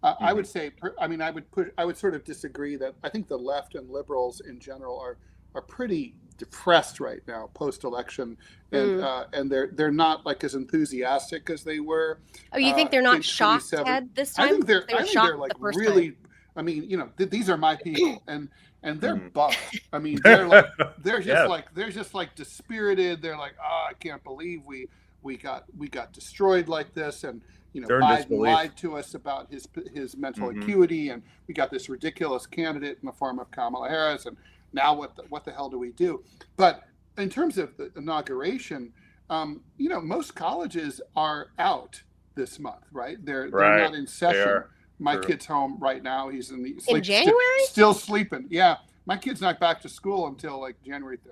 I would say, I would sort of disagree that I think the left and liberals in general are pretty depressed right now post-election, and they're not like as enthusiastic as they were. Oh, you think they're not shocked, 27. Ted, this time? I think they're shocked like the first really. time. I mean, these are my people, and they're Mhm. buff. I mean, they're just Yeah. they're just like dispirited. They're like, oh, I can't believe we got destroyed like this, and They're in Biden disbelief. lied to us about his mental acuity, and we got this ridiculous candidate in the form of Kamala Harris, and now what the hell do we do? But in terms of the inauguration, most colleges are out this month, right? They're not in session. My True. kid's home right now. He's in January? still sleeping. Yeah, my kid's not back to school until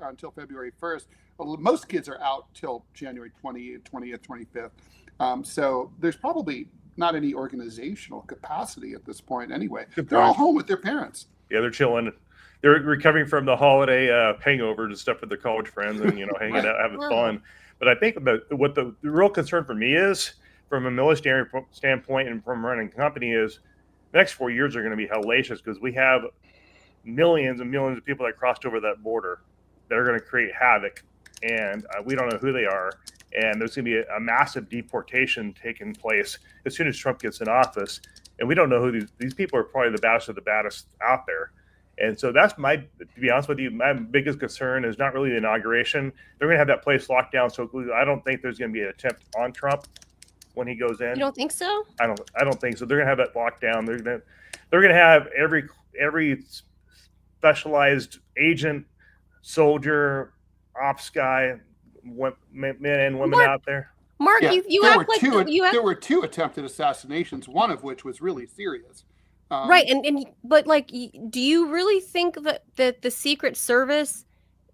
until February 1st. Well, most kids are out till January 20th, 25th. So there's probably not any organizational capacity at this point anyway. They're all home with their parents. Yeah, they're chilling. They're recovering from the holiday hangovers and stuff with their college friends, and hanging Right. out, having Wow. fun. But I think what the real concern for me is, from a military standpoint and from running a company, is the next 4 years are going to be hellacious, because we have millions and millions of people that crossed over that border that are going to create havoc, and we don't know who they are. And there's going to be a massive deportation taking place as soon as Trump gets in office, and we don't know who these people are. Probably the baddest of the baddest out there. And so that's to be honest with you, my biggest concern is not really the inauguration. They're going to have that place locked down so quickly. I don't think there's going to be an attempt on Trump when he goes in. You don't think so? I don't think so. They're going to have that locked down. They're going to have every specialized agent, soldier, ops guy, men and women out there. Mark, Yeah, you there act were like two. you act There were two attempted assassinations, one of which was really serious. right, but like, do you really think that the Secret Service,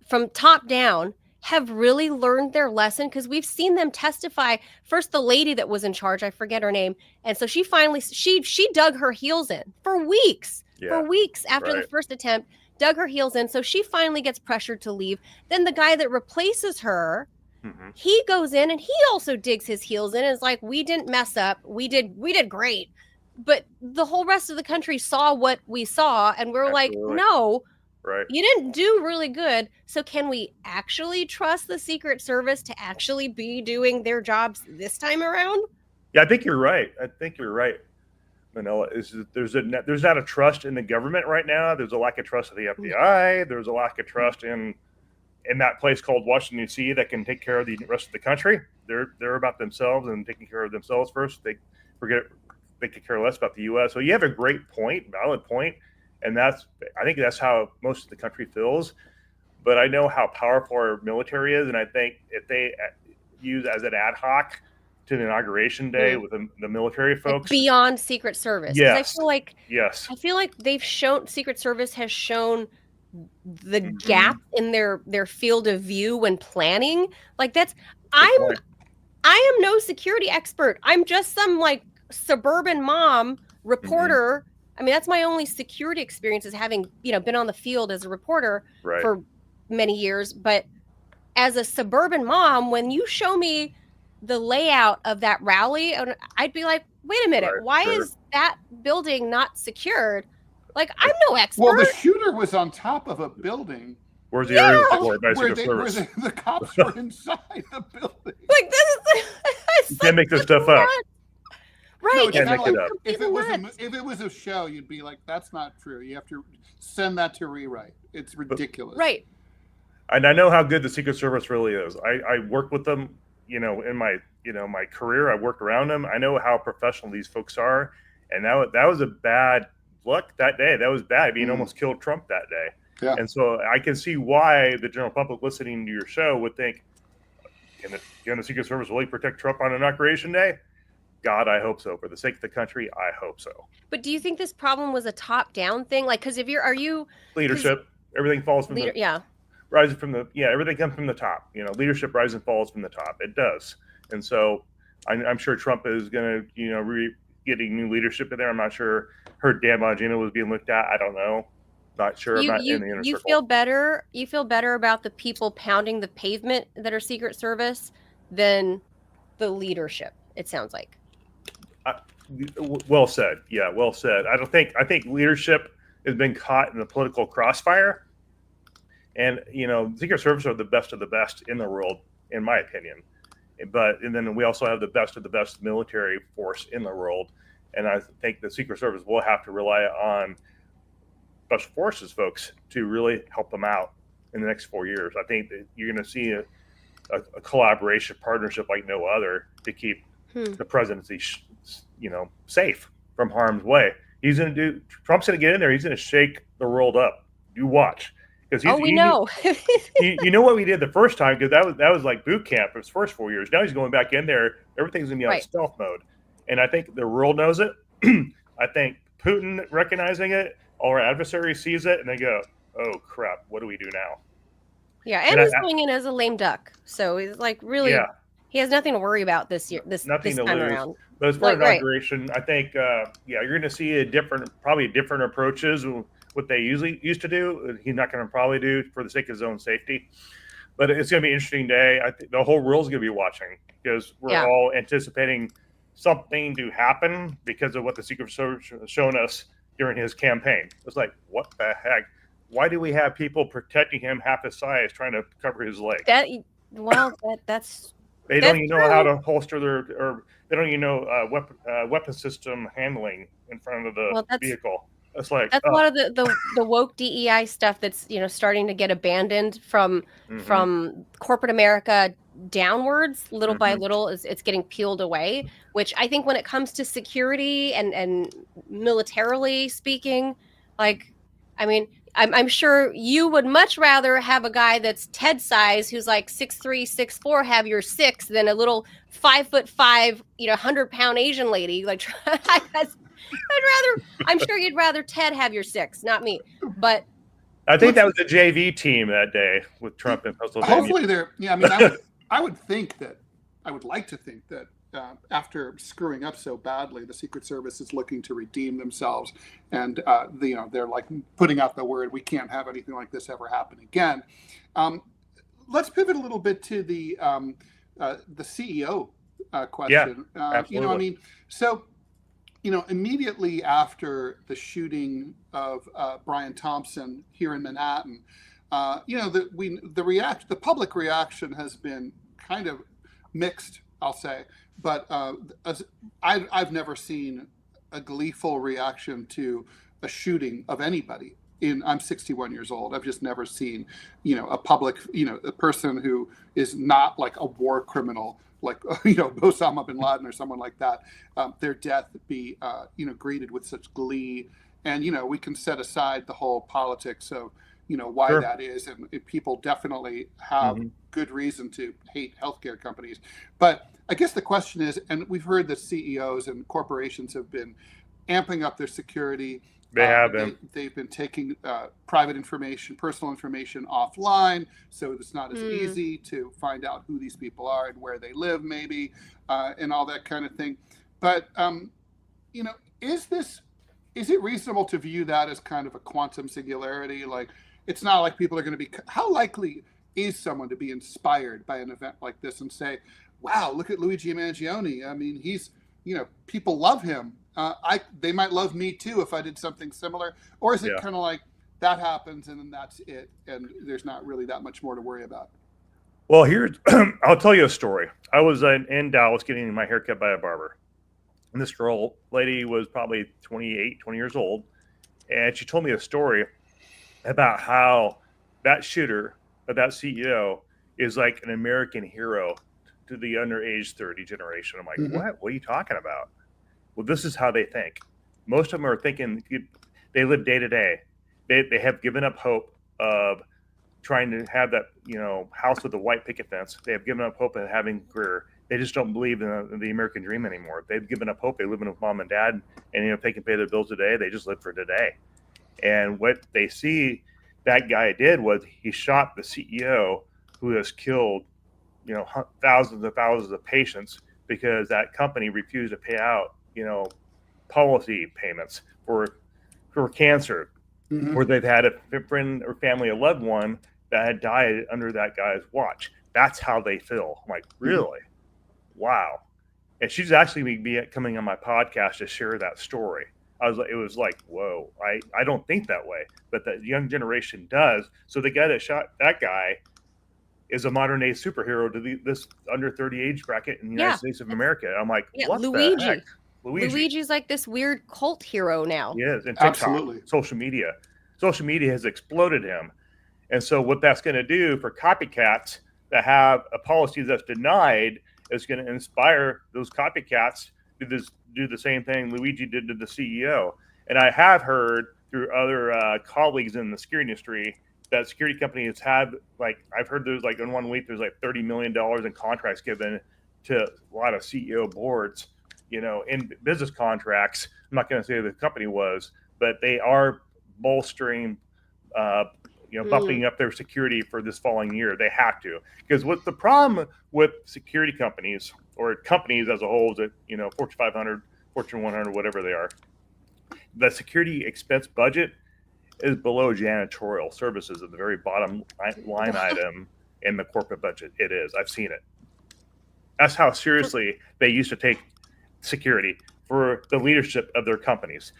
from top down, have really learned their lesson? Because we've seen them testify. First, the lady that was in charge, I forget her name, and so she finally she dug her heels in for weeks after the right. first attempt, dug her heels in. So she finally gets pressured to leave. Then the guy that replaces her, he goes in and he also digs his heels in and is like, we didn't mess up. We did great. But the whole rest of the country saw what we saw, and we're like, no, Right. you didn't do really good. So can we actually trust the Secret Service to actually be doing their jobs this time around? Yeah, I think you're right. Manila, there's not a trust in the government right now. There's a lack of trust in the FBI. There's a lack of trust in that place called Washington, D.C. that can take care of the rest of the country. They're about themselves and taking care of themselves first. They could care less about the U.S. So you have a great point, valid point, and I think that's how most of the country feels. But I know how powerful our military is, and I think if they use as an ad hoc to the inauguration day with the military folks, like beyond Secret Service. Yes. I feel like Secret Service has shown the gap in their field of view when planning. Like I am no security expert. I'm just some like suburban mom reporter. I mean, that's my only security experience, is having been on the field as a reporter for many years. But as a suburban mom, when you show me the layout of that rally, I'd be like, wait a minute, why is that building not secured? Like, I'm no expert. Well, the shooter was on top of a building. Where's the area support by where Secret Service? the cops were inside the building. Like, this is You can't make this stuff up. Right. No, Can't make it up. If it was a show, you'd be like, that's not true. You have to send that to rewrite. It's ridiculous. Right. And I know how good the Secret Service really is. I worked with them, in my my career. I worked around them. I know how professional these folks are. And that was a bad look that day. That was bad. I mean, almost killed Trump that day. Yeah. And so I can see why the general public listening to your show would think, can the Secret Service really protect Trump on Inauguration Day? God, I hope so. For the sake of the country, I hope so. But do you think this problem was a top-down thing? Like, because are you leadership? Everything falls from rising from everything comes from the top. Leadership rises and falls from the top. It does. And so I'm sure Trump is going to, getting new leadership in there. I'm not sure. Heard Dan Bongino was being looked at. I don't know. Not sure. I'm not in the inner circle. You feel better about the people pounding the pavement that are Secret Service than the leadership, it sounds like. Well said. Yeah, well said. I think leadership has been caught in the political crossfire, And, Secret Service are the best of the best in the world, in my opinion. And then we also have the best of the best military force in the world. And I think the Secret Service will have to rely on Special Forces folks to really help them out in the next 4 years. I think that you're going to see a collaboration partnership like no other to keep the presidency, safe from harm's way. Trump's going to get in there. He's going to shake the world up. You watch. We know. You know what we did the first time, because that was like boot camp for his first 4 years. Now he's going back in there. Everything's going to be on stealth mode. And I think the world knows it. I think Putin recognizing it, our adversary sees it, and they go, oh, crap, what do we do now? Yeah, and he's going in as a lame duck. So he's like really, he has nothing to worry about this year, this time around. But as far as inauguration, I think, you're going to see probably different approaches. What they usually used to do, he's not going to probably do for the sake of his own safety. But it's going to be an interesting day. I think the whole world's going to be watching, because we're all anticipating something to happen because of what the Secret Service has shown us during his campaign. It's like, what the heck? Why do we have people protecting him half his size, trying to cover his leg? That's they don't even know how to holster or they don't even know weapon system handling in front of the vehicle. It's like that's a lot of the woke DEI stuff that's starting to get abandoned from corporate America downwards, little by little. It's getting peeled away. Which I think when it comes to security and militarily speaking, I'm sure you would much rather have a guy that's Ted size who's like 6'3", 6'4", have your 6 than a little 5'5", 100-pound Asian lady. Like I'm sure you'd rather Ted have your 6, not me. But I think that was the JV team that day with Trump in Pennsylvania. Hopefully I would like to think that after screwing up so badly, the Secret Service is looking to redeem themselves, and they're like putting out the word, we can't have anything like this ever happen again. Let's pivot a little bit to the CEO question. Yeah, absolutely. Immediately after the shooting of Brian Thompson here in Manhattan, the public reaction has been kind of mixed, I'll say. But I've never seen a gleeful reaction to a shooting of anybody. I'm 61 years old. I've just never seen, a public, a person who is not like a war criminal, like, Osama bin Laden or someone like that, their death be, greeted with such glee. And, we can set aside the whole politics of, why that is. And people definitely have good reason to hate healthcare companies. But I guess the question is, and we've heard that CEOs and corporations have been amping up their security. They have been. They've been taking private information, personal information offline, so it's not as easy to find out who these people are and where they live, maybe, and all that kind of thing. But is it reasonable to view that as kind of a quantum singularity? Like, it's not like people are going to be. How likely is someone to be inspired by an event like this and say, "Wow, look at Luigi Mangione. I mean, he's people love him." They might love me too if I did something similar. Or is it kind of like that happens and then that's it, and there's not really that much more to worry about? Well, I'll tell you a story. I was in Dallas getting my hair cut by a barber. And this girl lady was probably 20 years old. And she told me a story about how that shooter, that CEO, is like an American hero to the under age 30 generation. I'm like, what? What are you talking about? Well, this is how they think. Most of them are thinking they live day to day. They have given up hope of trying to have that, house with a white picket fence. They have given up hope of having a career. They just don't believe in the American dream anymore. They've given up hope. They live with mom and dad, and if they can pay their bills today, they just live for today. And what they see that guy did was he shot the CEO who has killed, thousands and thousands of patients because that company refused to pay out, policy payments for cancer, where they've had a friend or family, a loved one that had died under that guy's watch. That's how they feel. I'm like, really? Wow. And she's actually be coming on my podcast to share that story. it was like, whoa, I don't think that way, but the young generation does. So the guy that shot that guy is a modern day superhero to this under 30 age bracket in the United States of America. I'm like, what Luigi. the heck? Luigi's like this weird cult hero now. Yes, and TikTok, Absolutely. social media has exploded him. And so what that's going to do for copycats that have a policy that's denied is going to inspire those copycats to do the same thing Luigi did to the CEO. And I have heard through other colleagues in the security industry that security companies have, like, I've heard there's like in 1 week, there's like $30 million in contracts given to a lot of CEO boards, in business contracts. I'm not going to say the company was, but they are bolstering, bumping up their security for this following year. They have to, because what's the problem with security companies or companies as a whole is that, Fortune 500, Fortune 100, whatever they are, the security expense budget is below janitorial services at the very bottom line item in the corporate budget. It is. I've seen it. That's how seriously they used to take security for the leadership of their companies.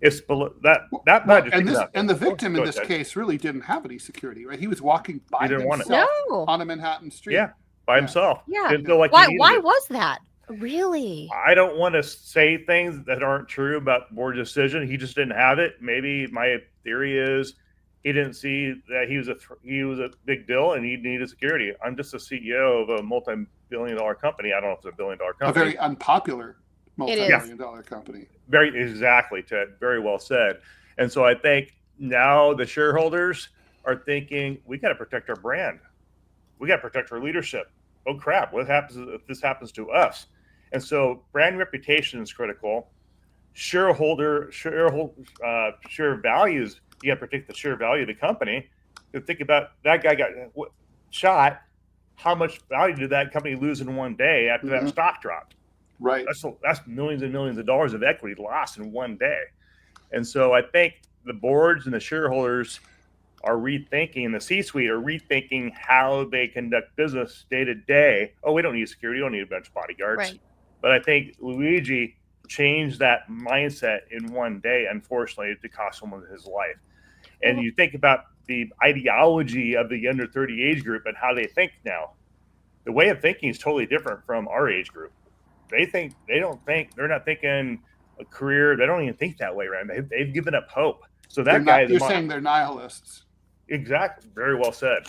It's below that budget. And the victim in this case really didn't have any security, right? He was walking by himself on a Manhattan street. Yeah, by himself. Yeah. Didn't feel like why was that? Really? I don't want to say things that aren't true about the board decision. He just didn't have it. Maybe my theory is he didn't see that he was a big deal and he needed security. I'm just a CEO of a multi-billion-dollar company. I don't know if it's a billion-dollar company. A very unpopular multi-billion-dollar company. Exactly, Ted. Very well said. And so I think now the shareholders are thinking, we got to protect our brand. We got to protect our leadership. Oh crap! What happens if this happens to us? And so brand reputation is critical. Share values. You got to protect the share value of the company. You think about that guy got shot. How much value did that company lose in one day after that stock dropped? Right. That's millions and millions of dollars of equity lost in one day. And so I think the boards and the shareholders are rethinking, and the C-suite are rethinking how they conduct business day to day. Oh, we don't need security. We don't need a bunch of bodyguards. Right. But I think Luigi changed that mindset in one day, unfortunately, to cost someone his life. And you think about the ideology of the under 30 age group and how they think now. The way of thinking is totally different from our age group. They're not thinking a career. They don't even think that way, right? They've given up hope. So you're saying they're nihilists. Exactly. Very well said.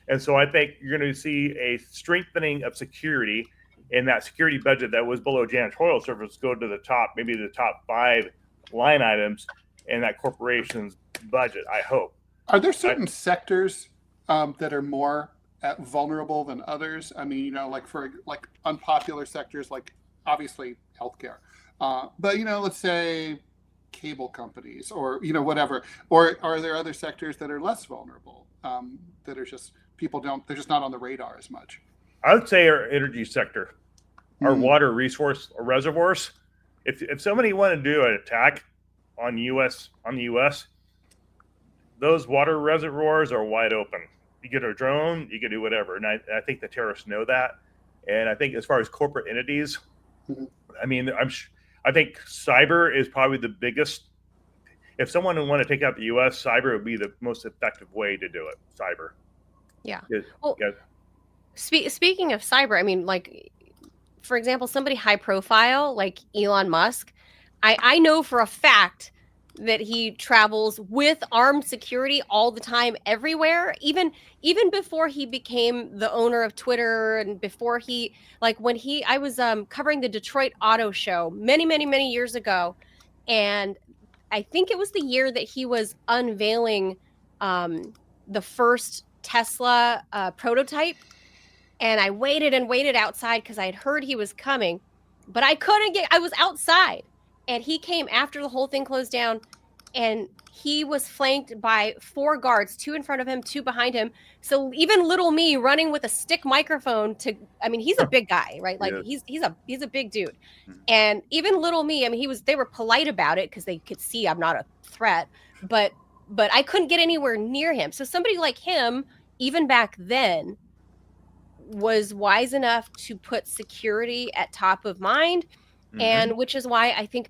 And so I think you're going to see a strengthening of security, and that security budget that was below janitorial service go to the top, maybe the top 5 line items in that corporation's budget, I hope. Are there certain sectors that are more vulnerable than others? I mean, like unpopular sectors, like obviously healthcare. But, let's say cable companies or, whatever. Or are there other sectors that are less vulnerable that are just they're just not on the radar as much? I would say our energy sector, our water resource or reservoirs. If somebody wanted to do an attack on the U.S., those water reservoirs are wide open. You get a drone, you can do whatever. And I think the terrorists know that. And I think as far as corporate entities, I mean, I think cyber is probably the biggest. If someone would want to take out the U.S., cyber would be the most effective way to do it. Cyber. Yeah. Speaking of cyber, I mean, like, for example, somebody high profile like Elon Musk, I know for a fact that he travels with armed security all the time, everywhere, even before he became the owner of Twitter, and before I was covering the Detroit Auto Show many years ago, and I think it was the year that he was unveiling the first Tesla prototype, and I waited outside because I had heard he was coming, but I was outside. And he came after the whole thing closed down, and he was flanked by 4 guards, 2 in front of him, 2 behind him. So even little me running with a stick microphone he's a big guy, right? Like he's a big dude. And even little me, I mean, they were polite about it because they could see I'm not a threat, but I couldn't get anywhere near him. So somebody like him, even back then, was wise enough to put security at top of mind. And which is why I think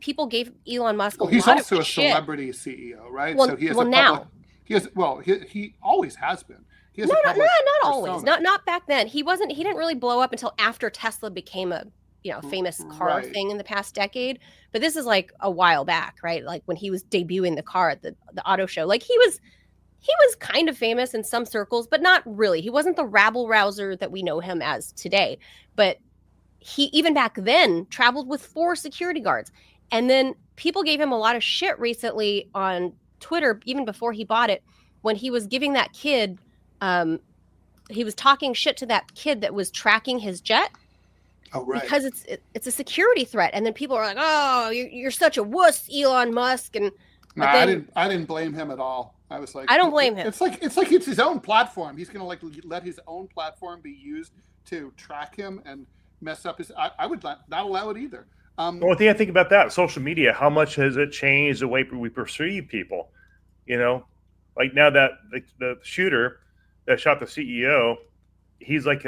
people gave Elon Musk Well, a he's lot also of a shit. celebrity CEO, right? Well, So he has well, a now. public. He always has been. He has No, a not public always. persona. Not back then. He didn't really blow up until after Tesla became a famous car Right. thing in the past decade. But this is like a while back, right? Like when he was debuting the car at the auto show. Like he was kind of famous in some circles, but not really. He wasn't the rabble rouser that we know him as today. But he, even back then, traveled with 4 security guards. And then people gave him a lot of shit recently on Twitter, even before he bought it, when he was giving that kid, he was talking shit to that kid that was tracking his jet. Oh, right. Because it's a security threat. And then people are like, oh, you're such a wuss, Elon Musk. And No, I didn't blame him at all. I was like, I don't blame him. It's like it's his own platform. He's gonna let his own platform be used to track him and mess up his. I would not allow it either. Well, I think about that, social media, how much has it changed the way we perceive people? Like now that the shooter that shot the CEO, he's like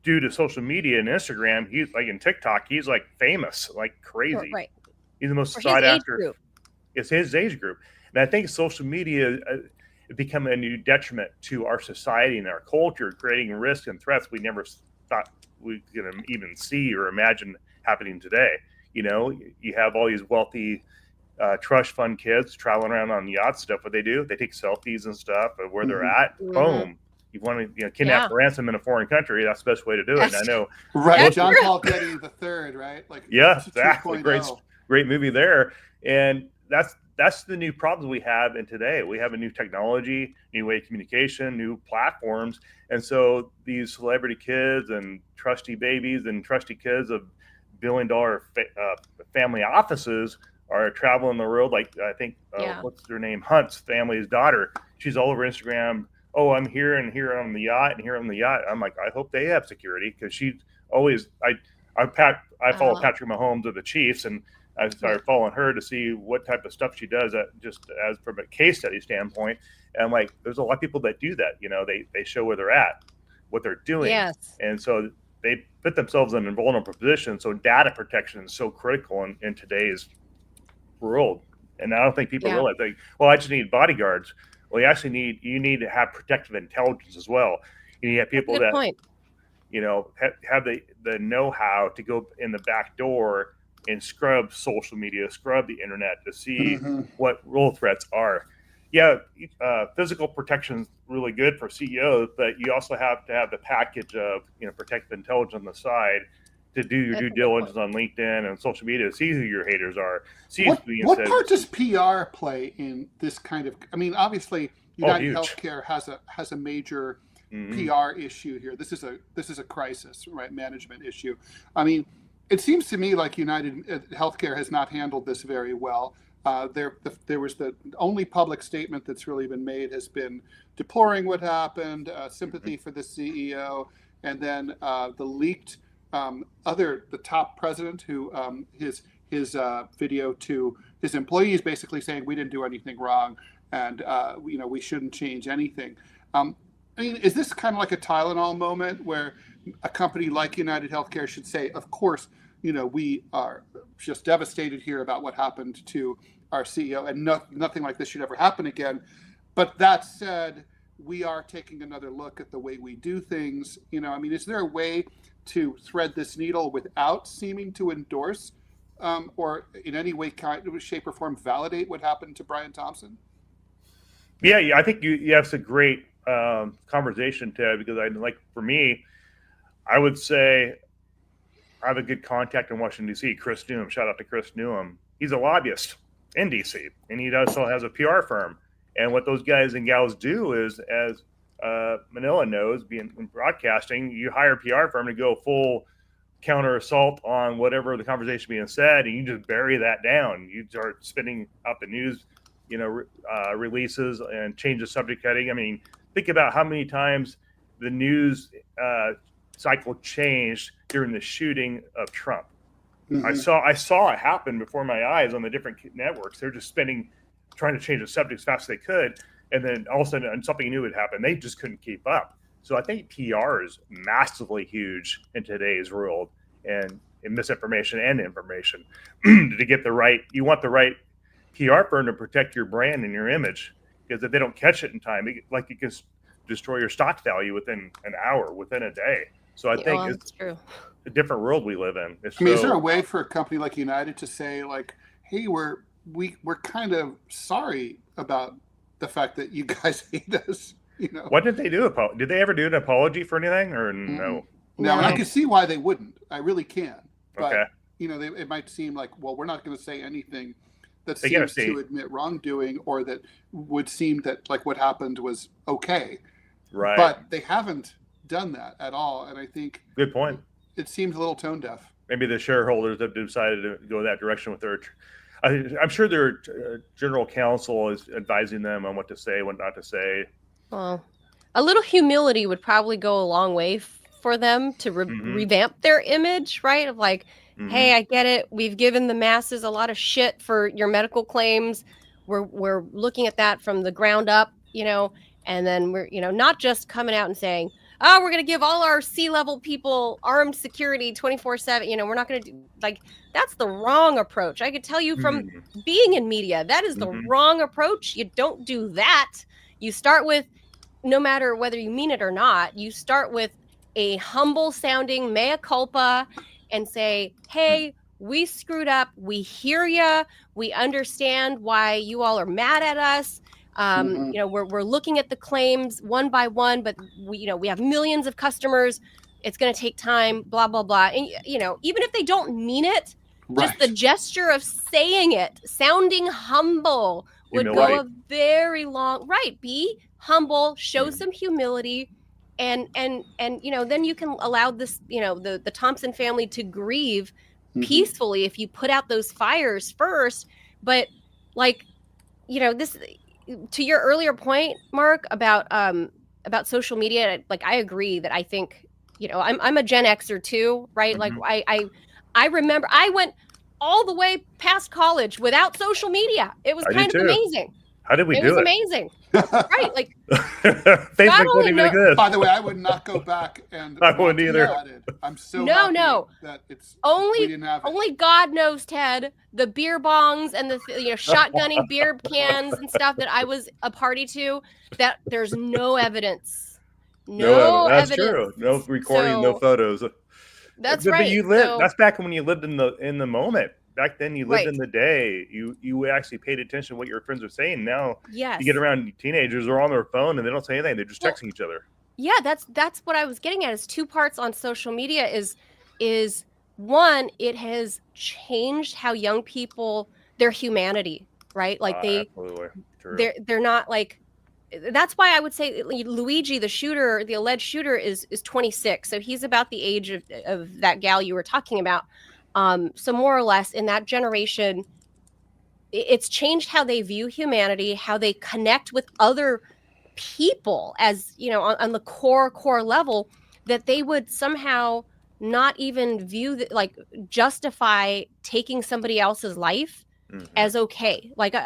due to social media and Instagram, he's like in TikTok, he's like famous, like crazy. Right. He's the most For sought his age after. group. It's his age group. And I think social media has become a new detriment to our society and our culture, creating risks and threats we never thought we could even see or imagine happening today. You have all these wealthy trust fund kids traveling around on yachts. Stuff what they do, they take selfies and stuff of where they're at. Boom. You want to kidnap a ransom in a foreign country, that's the best way to do it. And I know, right? That's John true. Paul Getty the third, right? Like, yeah, exactly. 2.0. Great movie there. And that's the new problems we have in today. We have a new technology, new way of communication, new platforms. And so these celebrity kids and trusty babies and trusty kids of billion-dollar family offices are traveling the world. Like, I think, what's her name? Hunt's family's daughter. She's all over Instagram. Oh, I'm here and here on the yacht and here on the yacht. I'm like, I hope they have security, because she's always, I follow Patrick Mahomes of the Chiefs, and I started following her to see what type of stuff she does, just as from a case study standpoint. And I'm like, there's a lot of people that do that. They show where they're at, what they're doing. Yes. And so they put themselves in a vulnerable position. So data protection is so critical in today's world. And I don't think people realize, I just need bodyguards. Well, you need to have protective intelligence as well. You need to have people that point. Have the know-how to go in the back door and scrub social media, scrub the internet to see what real threats are. Yeah, physical protection is really good for CEOs, but you also have to have the package of protective intelligence on the side to do your due diligence on LinkedIn and social media to see who your haters are. What part does PR play in this kind of? I mean, obviously, United Healthcare has a major PR issue here. This is a crisis, right? Management issue. I mean, it seems to me like United Healthcare has not handled this very well. There was the only public statement that's really been made has been deploring what happened, sympathy for the CEO, and then the leaked the top president who his video to his employees basically saying we didn't do anything wrong and we shouldn't change anything. I mean, is this kind of like a Tylenol moment where a company like United Healthcare should say, of course, we are just devastated here about what happened to our CEO, and nothing like this should ever happen again. But that said, we are taking another look at the way we do things. I mean, is there a way to thread this needle without seeming to endorse or in any way, shape, or form validate what happened to Brian Thompson? Yeah, I think you have some great conversation, Ted, because for me, I would say I have a good contact in Washington, D.C., Chris Newham. Shout out to Chris Newham. He's a lobbyist in D.C., and he also has a PR firm. And what those guys and gals do is, as Manila knows, being in broadcasting, you hire a PR firm to go full counter assault on whatever the conversation being said, and you just bury that down. You start spinning up the news, releases and change the subject heading. I mean, think about how many times the news cycle changed during the shooting of Trump. I saw it happen before my eyes on the different networks. They're just trying to change the subject as fast as they could, and then all of a sudden something new would happen. They just couldn't keep up. So I think PR is massively huge in today's world, and misinformation and information to get the right. You want the right PR firm to protect your brand and your image, because if they don't catch it in time, it can destroy your stock value within an hour, within a day. So I think it's true. A different world we live in. I mean, is there a way for a company like United to say, like, hey, we're kind of sorry about the fact that you guys hate us? You know, what did they do? Did they ever do an apology for anything, or no? No, and I can see why they wouldn't. I really can. But, Okay. you know, it might seem like, well, we're not going to say anything that They seems to admit wrongdoing, or that would seem that like what happened was okay. Right. But they haven't done that at all, and I think Good point. it seems a little tone deaf. Maybe the shareholders have decided to go that direction with their. I'm sure their general counsel is advising them on what to say, what not to say. Well, a little humility would probably go a long way for them to revamp their image, right? Of like, hey, I get it. We've given the masses a lot of shit for your medical claims. We're looking at that from the ground up, you know, and then we're, you know, not just coming out and saying, oh, we're going to give all our C-level people armed security 24/7. You know, we're not going to do, like, that's the wrong approach. I could tell you from being in media, that is the wrong approach. You don't do that. You start with, no matter whether you mean it or not, you start with a humble sounding mea culpa and say, hey, we screwed up. We hear you. We understand why you all are mad at us. You know, we're looking at the claims one by one, but we have millions of customers. It's going to take time, blah, blah, blah. And, you know, even if they don't mean it, just the gesture of saying it, sounding humble would go a very long, be humble, show some humility. And, you know, then you can allow this, you know, the Thompson family to grieve peacefully if you put out those fires first. But like, you know, this, to your earlier point, Mark, about social media, like I agree that I think, you know, I'm a Gen Xer too, right? Like I remember I went all the way past college without social media. It was kind of amazing. How did we do it? It was amazing. Right. Like Facebook wouldn't even exist. By the way, I would not go back and I wouldn't either. I'm so happy that it's we didn't have it. Only God knows, Ted, the beer bongs and the shotgunning beer cans and stuff that I was a party to, that there's no evidence. No that's evidence. True. No recording, no photos. That's but right. You lived. That's back when you lived in the moment. Back then, you lived in the day. You actually paid attention to what your friends were saying. Now, you get around teenagers who are on their phone and they don't say anything. They're just texting each other. Yeah, that's what I was getting at. Is two parts on social media. Is one, it has changed how young people, their humanity, right? Like they're not like. That's why I would say Luigi, the shooter, the alleged shooter, is 26. So he's about the age of that gal you were talking about. So more or less in that generation, it's changed how they view humanity, how they connect with other people, as you know, on the core level, that they would somehow not even view justify taking somebody else's life as okay. Like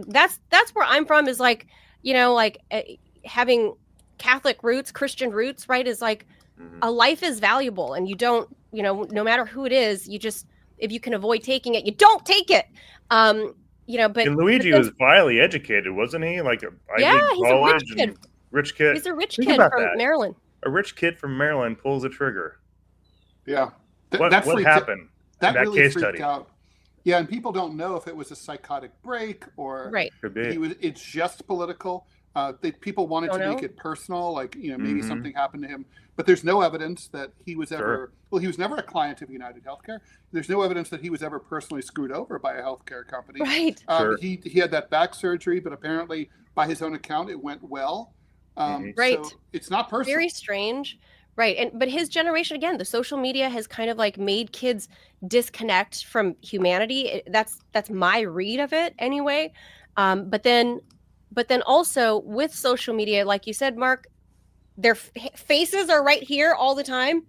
that's where I'm from, is like, you know, like having Catholic roots, Christian roots, right? Is like a life is valuable, and you don't, you know, no matter who it is, you just, if you can avoid taking it, you don't take it. You know, but Luigi was highly educated, wasn't he? Like he's a rich kid. Rich kid. He's a rich kid from Maryland. A rich kid from Maryland pulls the trigger. Yeah. What happened? That really case freaked study out. Yeah, and people don't know if it was a psychotic break or Could be. It's just political. People wanted to make it personal, like, you know, maybe something happened to him, but there's no evidence that he was ever. Well, he was never a client of United Healthcare. There's no evidence that he was ever personally screwed over by a healthcare company. Right. He had that back surgery, but apparently, by his own account, it went well. Right. So it's not personal. Very strange. Right. But his generation, again, the social media has kind of like made kids disconnect from humanity. That's my read of it anyway. But then also with social media, like you said, Mark, their faces are right here all the time.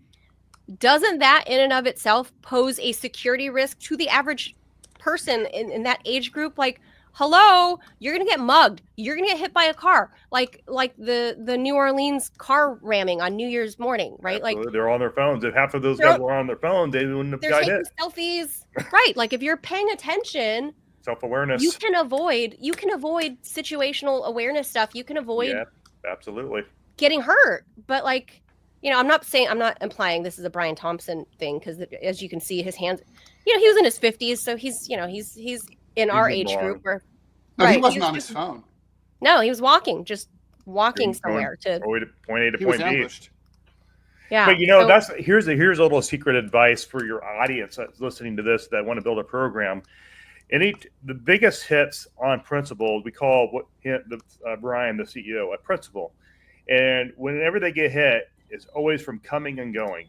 Doesn't that in and of itself pose a security risk to the average person in that age group? Like, hello, you're gonna get mugged. You're gonna get hit by a car, like the New Orleans car ramming on New Year's morning, right? Absolutely. Like they're on their phones. If half of those guys were on their phones, they wouldn't have they're got taking hit. selfies, right? Like if you're paying attention, Self-awareness. you can avoid situational awareness stuff. You can avoid absolutely getting hurt. But like, I'm not implying this is a Brian Thompson thing, because as you can see, his hands, he was in his 50s, so he's in our age group. Where, no, he wasn't on his phone. No, he was walking somewhere to point A to He point was B. ambushed. Yeah. But here's a little secret advice for your audience that's listening to this that want to build a program. The biggest hits on principal, we call Brian, the CEO, a principal. And whenever they get hit, it's always from coming and going.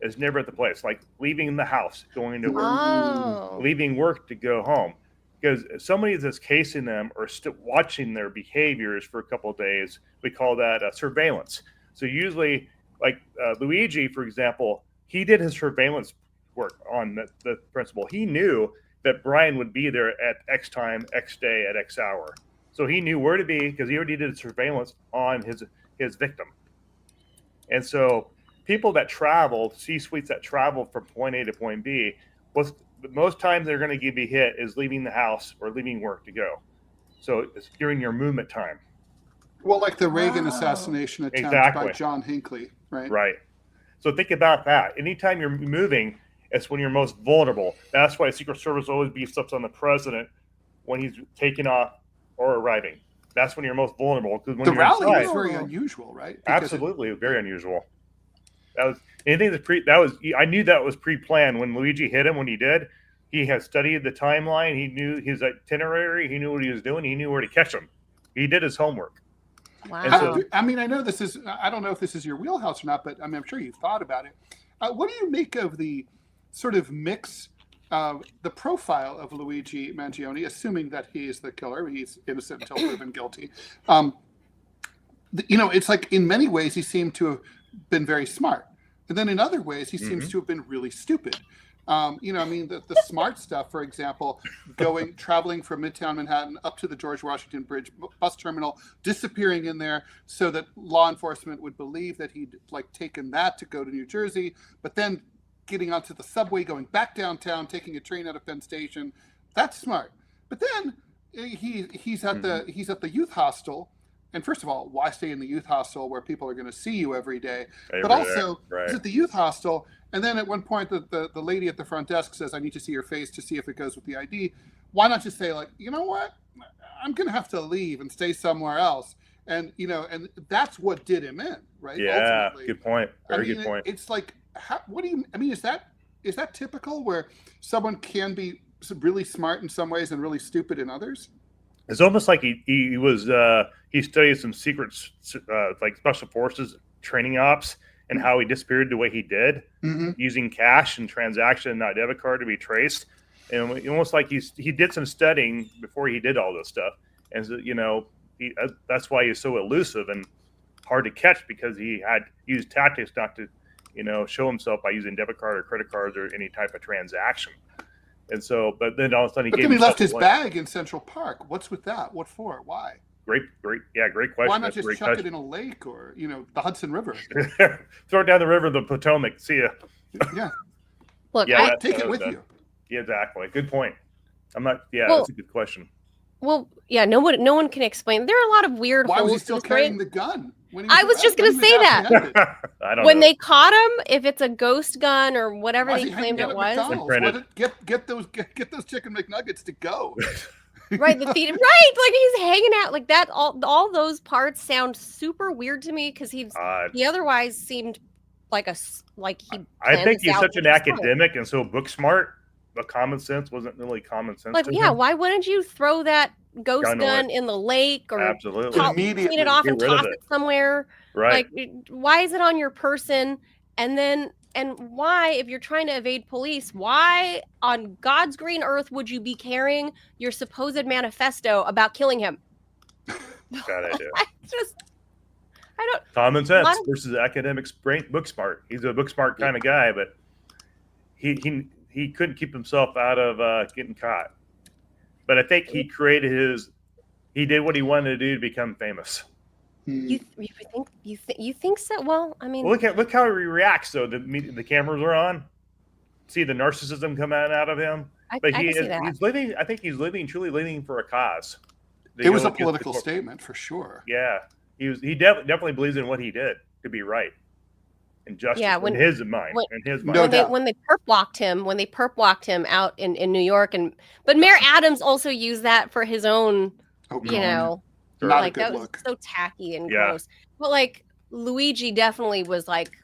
It's never at the place, like leaving the house, going to work, leaving work to go home. Because if somebody that's casing them or watching their behaviors for a couple of days, we call that surveillance. So usually, like Luigi, for example, he did his surveillance work on the principal. He knew that Brian would be there at X time, X day, at X hour. So he knew where to be because he already did surveillance on his victim. And so people that travel, C-suites that travel from point A to point B, most times they're going to be hit is leaving the house or leaving work to go. So it's during your movement time. Well, like the Reagan assassination attempt by John Hinckley, right? Right. So think about that. Anytime you're moving, it's when you're most vulnerable. That's why Secret Service always beefs up on the president when he's taking off or arriving. That's when you're most vulnerable. Because when the you're rally inside, was very unusual, right? Absolutely, very unusual. That was anything I knew that was pre-planned. When Luigi hit him, when he did, he had studied the timeline. He knew his itinerary. He knew what he was doing. He knew where to catch him. He did his homework. Wow. I mean, I know this is, I don't know if this is your wheelhouse or not, but I mean, I'm sure you've thought about it. What do you make of the sort of mix, the profile of Luigi Mangione, assuming that he is the killer, he's innocent until proven guilty. It's like in many ways he seemed to have been very smart. And then in other ways, he seems to have been really stupid. The smart stuff, for example, traveling from Midtown Manhattan up to the George Washington Bridge bus terminal, disappearing in there so that law enforcement would believe that he'd taken that to go to New Jersey, but then getting onto the subway, going back downtown, taking a train out of Penn Station. That's smart. But then he's at the youth hostel. And first of all, why stay in the youth hostel where people are going to see you every day? But also, he's at the youth hostel. And then at one point, the lady at the front desk says, I need to see your face to see if it goes with the ID. Why not just say, you know what? I'm going to have to leave and stay somewhere else. And, and that's what did him in, right? Yeah, ultimately. Good point. Good point. It's like, is that typical where someone can be really smart in some ways and really stupid in others? It's almost like he studied some secrets, like special forces training ops, and how he disappeared the way he did, using cash and transaction, not debit card, to be traced. And almost like he did some studying before he did all this stuff. And so, that's why he's so elusive and hard to catch, because he had used tactics not to, show himself by using debit card or credit cards or any type of transaction. And so, but then all of a sudden he left his bag in Central Park. What's with that? What for? Why? Great question. Why not just chuck it in a lake or, the Hudson River? Throw it down the river, the Potomac. See ya. Yeah. Look, take it with you. Yeah, exactly. Good point. That's a good question. Well, yeah, no one can explain. There are a lot of weird Why holes. was he still carrying the gun? I was just going to say that. I don't when know. they caught him, if it's a ghost gun or whatever they claimed it was. Get those chicken McNuggets to go. Right, right, he's hanging out like that. All those parts sound super weird to me, because he otherwise seemed like he. I think he's such an academic and so book smart, but common sense wasn't really common sense. Why wouldn't you throw that ghost gun in the lake or clean it off and toss it somewhere? Right. Why is it on your person? And why, if you're trying to evade police, why on God's green earth would you be carrying your supposed manifesto about killing him? Bad idea. I don't. Common sense versus academic book smart. He's a book smart kind of guy, but he couldn't keep himself out of getting caught. But I think he he did what he wanted to do to become famous. You think so? Well, I mean, Well, look how he reacts. So the cameras are on. See the narcissism come out of him. But I can see that. he's living. I think he's truly living for a cause. It was a political statement for sure. Yeah, he definitely believes in what he did to be right and justice. Yeah, in his mind. When they perp walked him out in New York, but Mayor Adams also used that for his own, Not like a good that was look. so tacky and gross. But like Luigi definitely was like,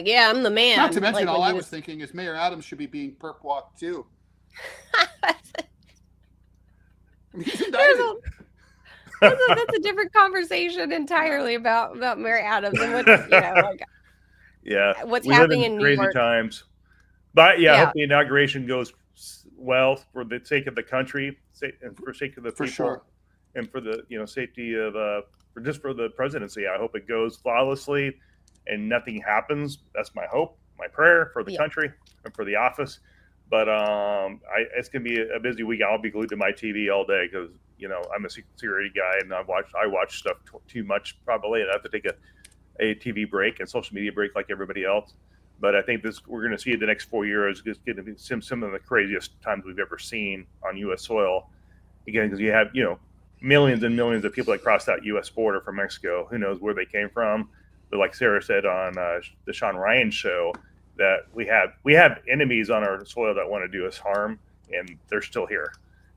yeah, I'm the man. Not to mention, like, all I was thinking is Mayor Adams should be being perp walked too. I mean, he's indicted. That's a different conversation entirely about Mayor Adams and what's we happening live in New crazy York. times. But I hope the inauguration goes well for the sake of the country and for the sake of the people, sure. And for the safety of for the presidency. I hope it goes flawlessly and nothing happens. That's my hope, my prayer for the country and for the office. But it's gonna be a busy week. I'll be glued to my TV all day because I'm a security guy and I watch stuff too much probably, and I have to take a TV break and social media break like everybody else. But I think we're going to see the next 4 years is going to be some of the craziest times we've ever seen on U.S. soil. Again, because you have millions and millions of people that cross that U.S. border from Mexico. Who knows where they came from? But like Sarah said on the Sean Ryan show, that we have enemies on our soil that want to do us harm, and they're still here.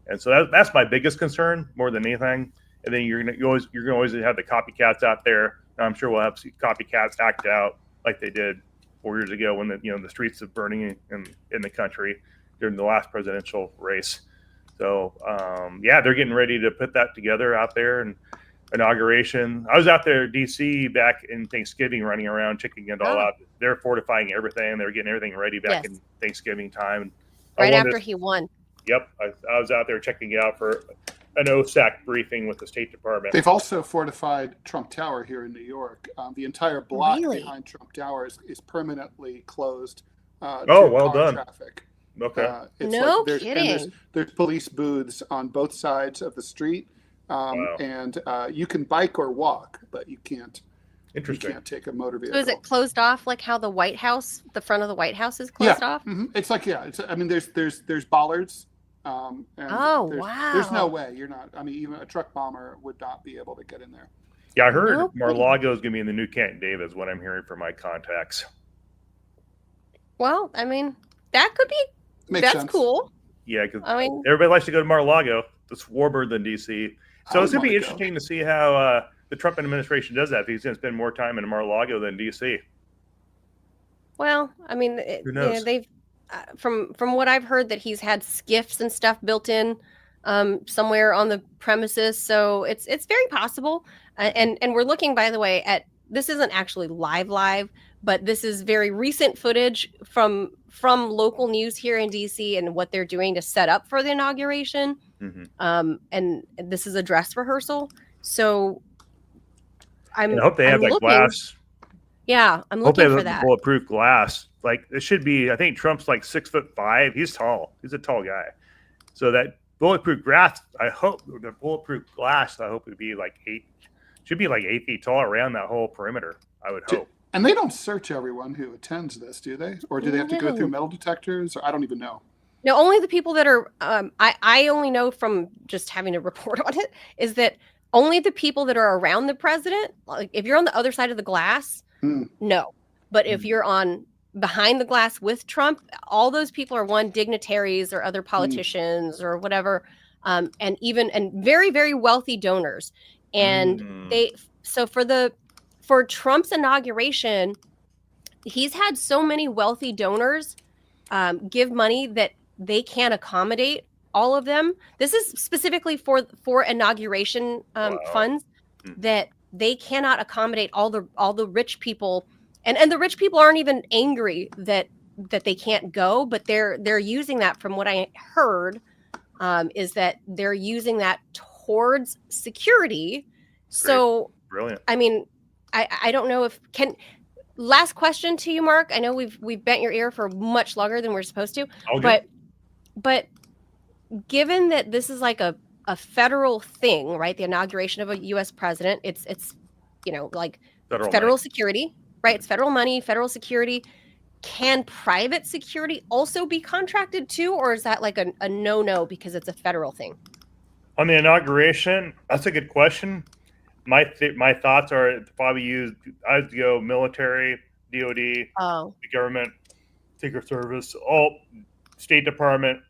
And so that's my biggest concern more than anything. And then you're gonna always have the copycats out there. And I'm sure we'll have copycats act out like they did 4 years ago when the streets of burning in the country during the last presidential race. So they're getting ready to put that together out there. And inauguration, I was out there in DC back in Thanksgiving, running around checking it all out. They're fortifying everything. They're getting everything ready back in Thanksgiving time. Right after he won. Yep, I was out there checking it out for an OSAC briefing with the State Department. They've also fortified Trump Tower here in New York. The entire block behind Trump Tower is permanently closed to well car done. traffic. Okay. No kidding. There's police booths on both sides of the street, and you can bike or walk, but you can't. Interesting. You can't take a motor vehicle. So is it closed off like how the front of the White House is closed off? Mm-hmm. It's like there's bollards. And there's no way you're not. I mean, even a truck bomber would not be able to get in there. Yeah, I heard Mar-a-Lago is going to be in the new Camp David, is what I'm hearing from my contacts. Well, I mean, that could be. Makes that's sense. Cool. Yeah, because everybody likes to go to Mar-a-Lago. It's warmer than DC. So it's going to be interesting to see how the Trump administration does that. If he's going to spend more time in Mar-a-Lago than DC. Well, I mean, who knows? They've from what I've heard that he's had skiffs and stuff built in somewhere on the premises, so it's very possible. And we're looking, by the way, at this isn't actually live, but this is very recent footage from local news here in DC and what they're doing to set up for the inauguration. Mm-hmm. And this is a dress rehearsal, so I hope they have glass. Yeah, I'm looking for that bulletproof glass. Like it should be. I think Trump's like 6'5". He's tall. He's a tall guy. So that bulletproof glass, I hope the bulletproof glass, would be like 8 feet tall around that whole perimeter. I would hope. And they don't search everyone who attends this, do they? Or do they have to go through metal detectors? Or I don't even know. No, only the people that are. I only know from just having to report on it is that only the people that are around the president. Like if you're on the other side of the glass, no. But if you're on behind the glass with Trump, all those people are dignitaries or other politicians or whatever, and very, very wealthy donors. And for Trump's inauguration, he's had so many wealthy donors give money that they can't accommodate all of them. This is specifically for inauguration funds that they cannot accommodate all the rich people. And the rich people aren't even angry that they can't go, but they're using that, from what I heard, is that they're using that towards security. So, brilliant. I mean, I don't know last question to you, Mark. I know we've bent your ear for much longer than we're supposed to, but given that this is like a federal thing, right? The inauguration of a U.S. president, it's like federal security, right? It's federal money, federal security. Can private security also be contracted too, or is that like a no-no because it's a federal thing? On the inauguration, that's a good question. My thoughts are probably I'd go military, DOD, the government, Secret Service, all State Department,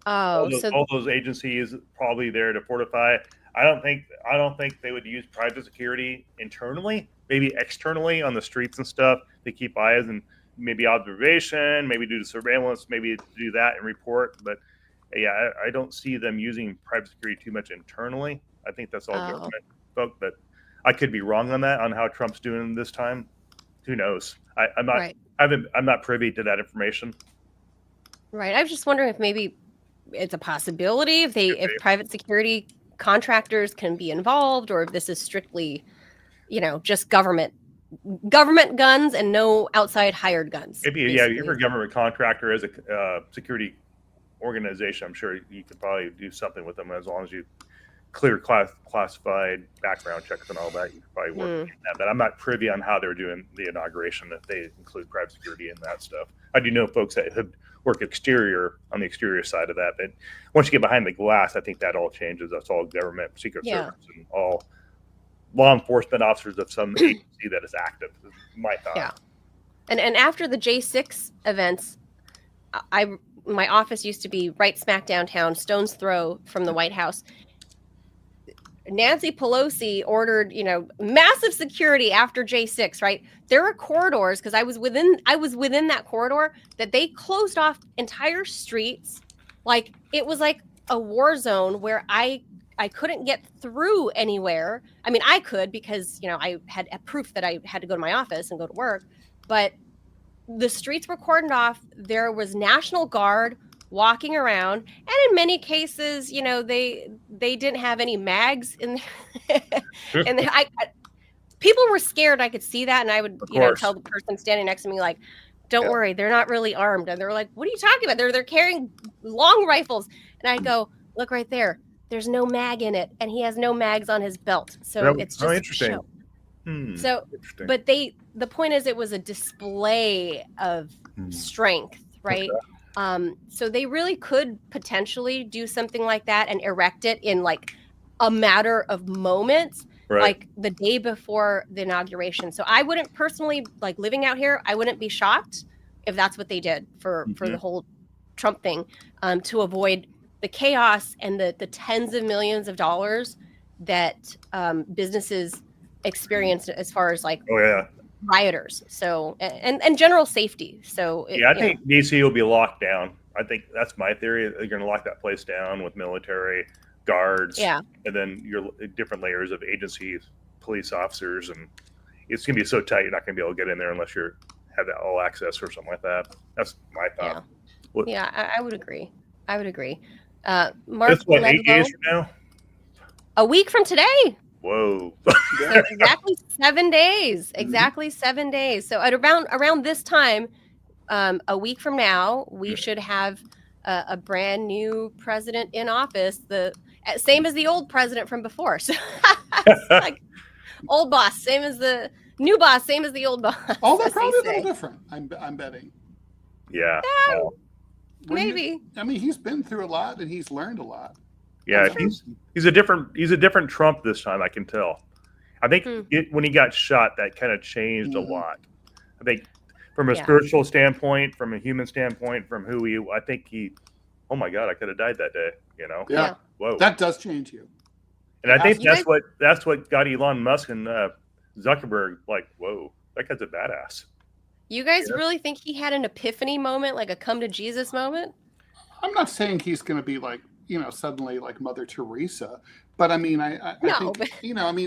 all those agencies probably there to fortify. I don't think they would use private security internally, maybe externally on the streets and stuff. They keep eyes and maybe observation, maybe do the surveillance, maybe do that and report. But yeah, I don't see them using private security too much internally. I think that's all government folk, but I could be wrong on that, on how Trump's doing this time. Who knows? I'm not. Right. I'm not privy to that information. Right. I was just wondering if maybe it's a possibility if private security contractors can be involved, or if this is strictly, just government guns and no outside hired guns. Maybe, basically. Yeah, if you're a government contractor as a security organization, I'm sure you could probably do something with them as long as you clear classified background checks and all that. You could probably work on that. But I'm not privy on how they're doing the inauguration, if they include private security and that stuff. I do know folks that have worked on the exterior side of that. But once you get behind the glass, I think that all changes. That's all government, Secret Service, and all law enforcement officers of some agency that is active. Is my thought. Yeah. And after the J6 events, my office used to be right smack downtown, stone's throw from the White House. Nancy Pelosi ordered, massive security after J6, right? There were corridors, because I was within that corridor, that they closed off entire streets. Like it was like a war zone where I couldn't get through anywhere. I mean, I could because, I had proof that I had to go to my office and go to work, but the streets were cordoned off. There was National Guard walking around, and in many cases, they didn't have any mags in and people were scared. I could see that, and I would tell the person standing next to me, like, don't worry, they're not really armed. And they're like, what are you talking about? They're carrying long rifles. And I go, look right there, there's no mag in it, and he has no mags on his belt, so it's just interesting. So but the point is, it was a display of strength, right? Okay. So they really could potentially do something like that and erect it in like a matter of moments, like the day before the inauguration. So I wouldn't personally, like living out here, I wouldn't be shocked if that's what they did for the whole Trump thing, to avoid the chaos and the tens of millions of dollars that businesses experienced as far as like rioters, so and general safety. So I think DC will be locked down. I think that's my theory. They're going to lock that place down with military guards, and then your different layers of agencies, police officers, and it's going to be so tight you're not going to be able to get in there unless you have that all access or something like that. That's my thought. I would agree. Mark, that's what, 8 days from now? A week from today. Whoa. So exactly 7 days. Exactly 7 days. So at around this time, a week from now, we should have a brand new president in office. The same as the old president from before. So like old boss, same as the new boss, same as the old boss. Oh, they're probably a little different. I'm betting. Yeah. Maybe. He's been through a lot and he's learned a lot. Yeah, he's a different Trump this time. I can tell. I think when he got shot, that kind of changed a lot. I think from a spiritual standpoint, from a human standpoint, from I think he. Oh my God, I could have died that day. Yeah. Whoa. That does change you. And I think that's what got Elon Musk and Zuckerberg like. Whoa, that guy's a badass. You guys really think he had an epiphany moment, like a come to Jesus moment? I'm not saying he's going to be like, suddenly like Mother Teresa. But I mean, I think,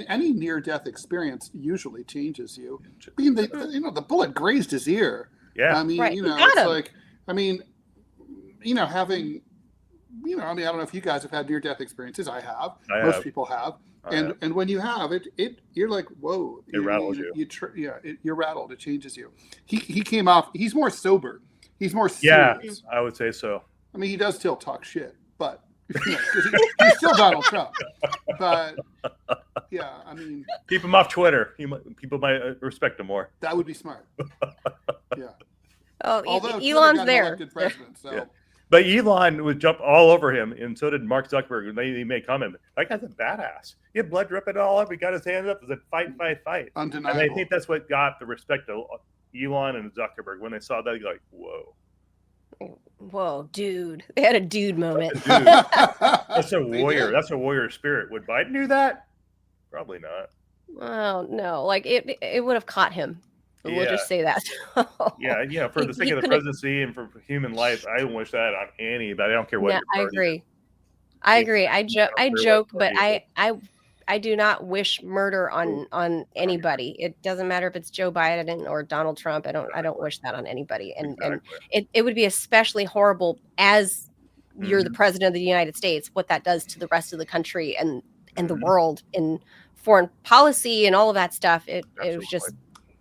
any near-death experience usually changes you. I mean, the bullet grazed his ear. Yeah. I mean, it's like, having, I don't know if you guys have had near-death experiences. I have. Most people have. And when you have it, you're like, whoa. It rattles you. You're rattled. It changes you. He came off, he's more sober. He's more serious. Yeah, I would say so. I mean, he does still talk shit, but he's still Donald Trump. But yeah, I mean, keep him off Twitter. People might respect him more. That would be smart. Yeah. Oh, Although Elon's got there. elected president, so. Yeah. But Elon would jump all over him, and so did Mark Zuckerberg. He made a comment. That guy's a badass. He had blood dripping all up. He got his hands up. He said, fight, fight, fight. Undeniable. And I think that's what got the respect of Elon and Zuckerberg. When they saw that, they're like, whoa. Whoa, dude. They had a dude moment. Dude, that's a warrior. That's a warrior spirit. Would Biden do that? Probably not. Oh, no. Like, it would have caught him. We'll just say that. Yeah, for the sake of the presidency and for human life, I don't wish that on anybody. I don't care what. Yeah, I agree. I agree. I joke, but I do not wish murder on anybody. It doesn't matter if it's Joe Biden or Donald Trump. I don't wish that on anybody. And it would be especially horrible as you're the president of the United States, what that does to the rest of the country and the world in foreign policy and all of that stuff. It was just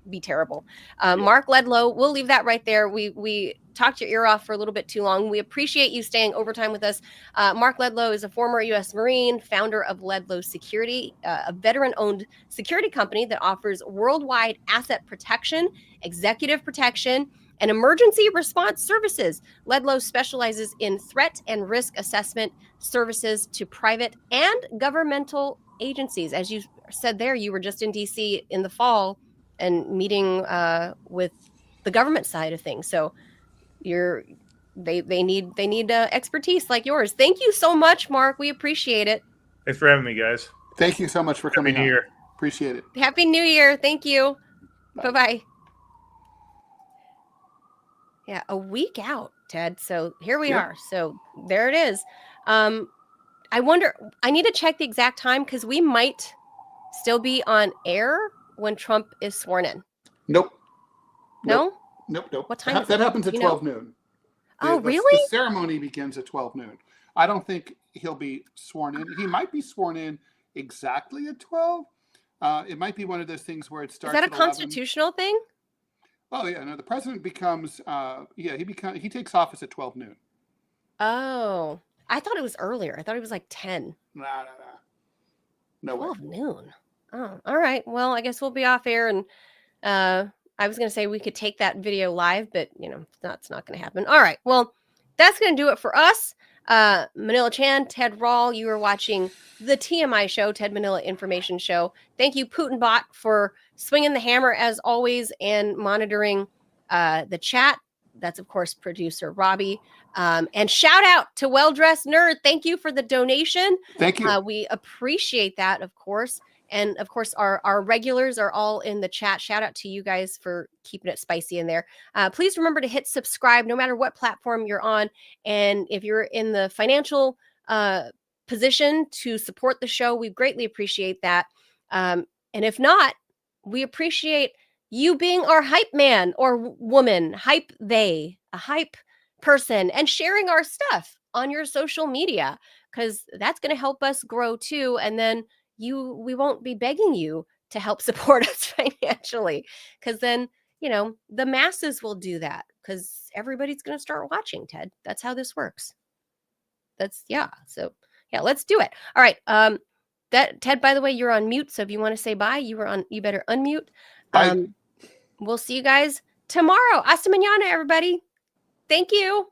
be terrible. Mark Ledlow, we'll leave that right there. We talked your ear off for a little bit too long. We appreciate you staying overtime with us. Mark Ledlow is a former U.S. Marine, founder of Ledlow Security, a veteran-owned security company that offers worldwide asset protection, executive protection, and emergency response services. Ledlow specializes in threat and risk assessment services to private and governmental agencies. As you said there, you were just in D.C. in the fall and meeting with the government side of things. So they need expertise like yours. Thank you so much, Mark. We appreciate it. Thanks for having me, guys. Thank you so much for coming here. Appreciate it. Happy New Year. Thank you. Bye-bye. Yeah, a week out, Ted. So here we are. So there it is. I wonder, I need to check the exact time because we might still be on air when Trump is sworn in. Nope. No? Nope. What time? That happens at 12 noon. Oh, really? The ceremony begins at 12 noon. I don't think he'll be sworn in. He might be sworn in exactly at 12. It might be one of those things where it starts. Is that a at 11. constitutional thing? Oh yeah, no. The president becomes. He takes office at 12 noon. Oh, I thought it was earlier. I thought it was like 10. No 12 way. noon. Oh, all right. Well, I guess we'll be off air, and I was going to say we could take that video live, but that's not going to happen. All right. Well, that's going to do it for us. Manila Chan, Ted Rall, you were watching the TMI show, Ted Manila Information Show. Thank you, Putinbot, for swinging the hammer as always and monitoring the chat. That's, of course, producer Robbie. And shout out to Well Dressed Nerd. Thank you for the donation. Thank you. We appreciate that, of course. And of course, our regulars are all in the chat. Shout out to you guys for keeping it spicy in there. Please remember to hit subscribe no matter what platform you're on. And if you're in the financial position to support the show, we greatly appreciate that. And if not, we appreciate you being our hype man or woman, hype a hype person, and sharing our stuff on your social media, because that's going to help us grow too. And then we won't be begging you to help support us financially, because then, the masses will do that because everybody's going to start watching, Ted. That's how this works. So let's do it. All right. Ted, by the way, you're on mute. So if you want to say bye, you better unmute. Bye. We'll see you guys tomorrow. Hasta mañana, everybody. Thank you.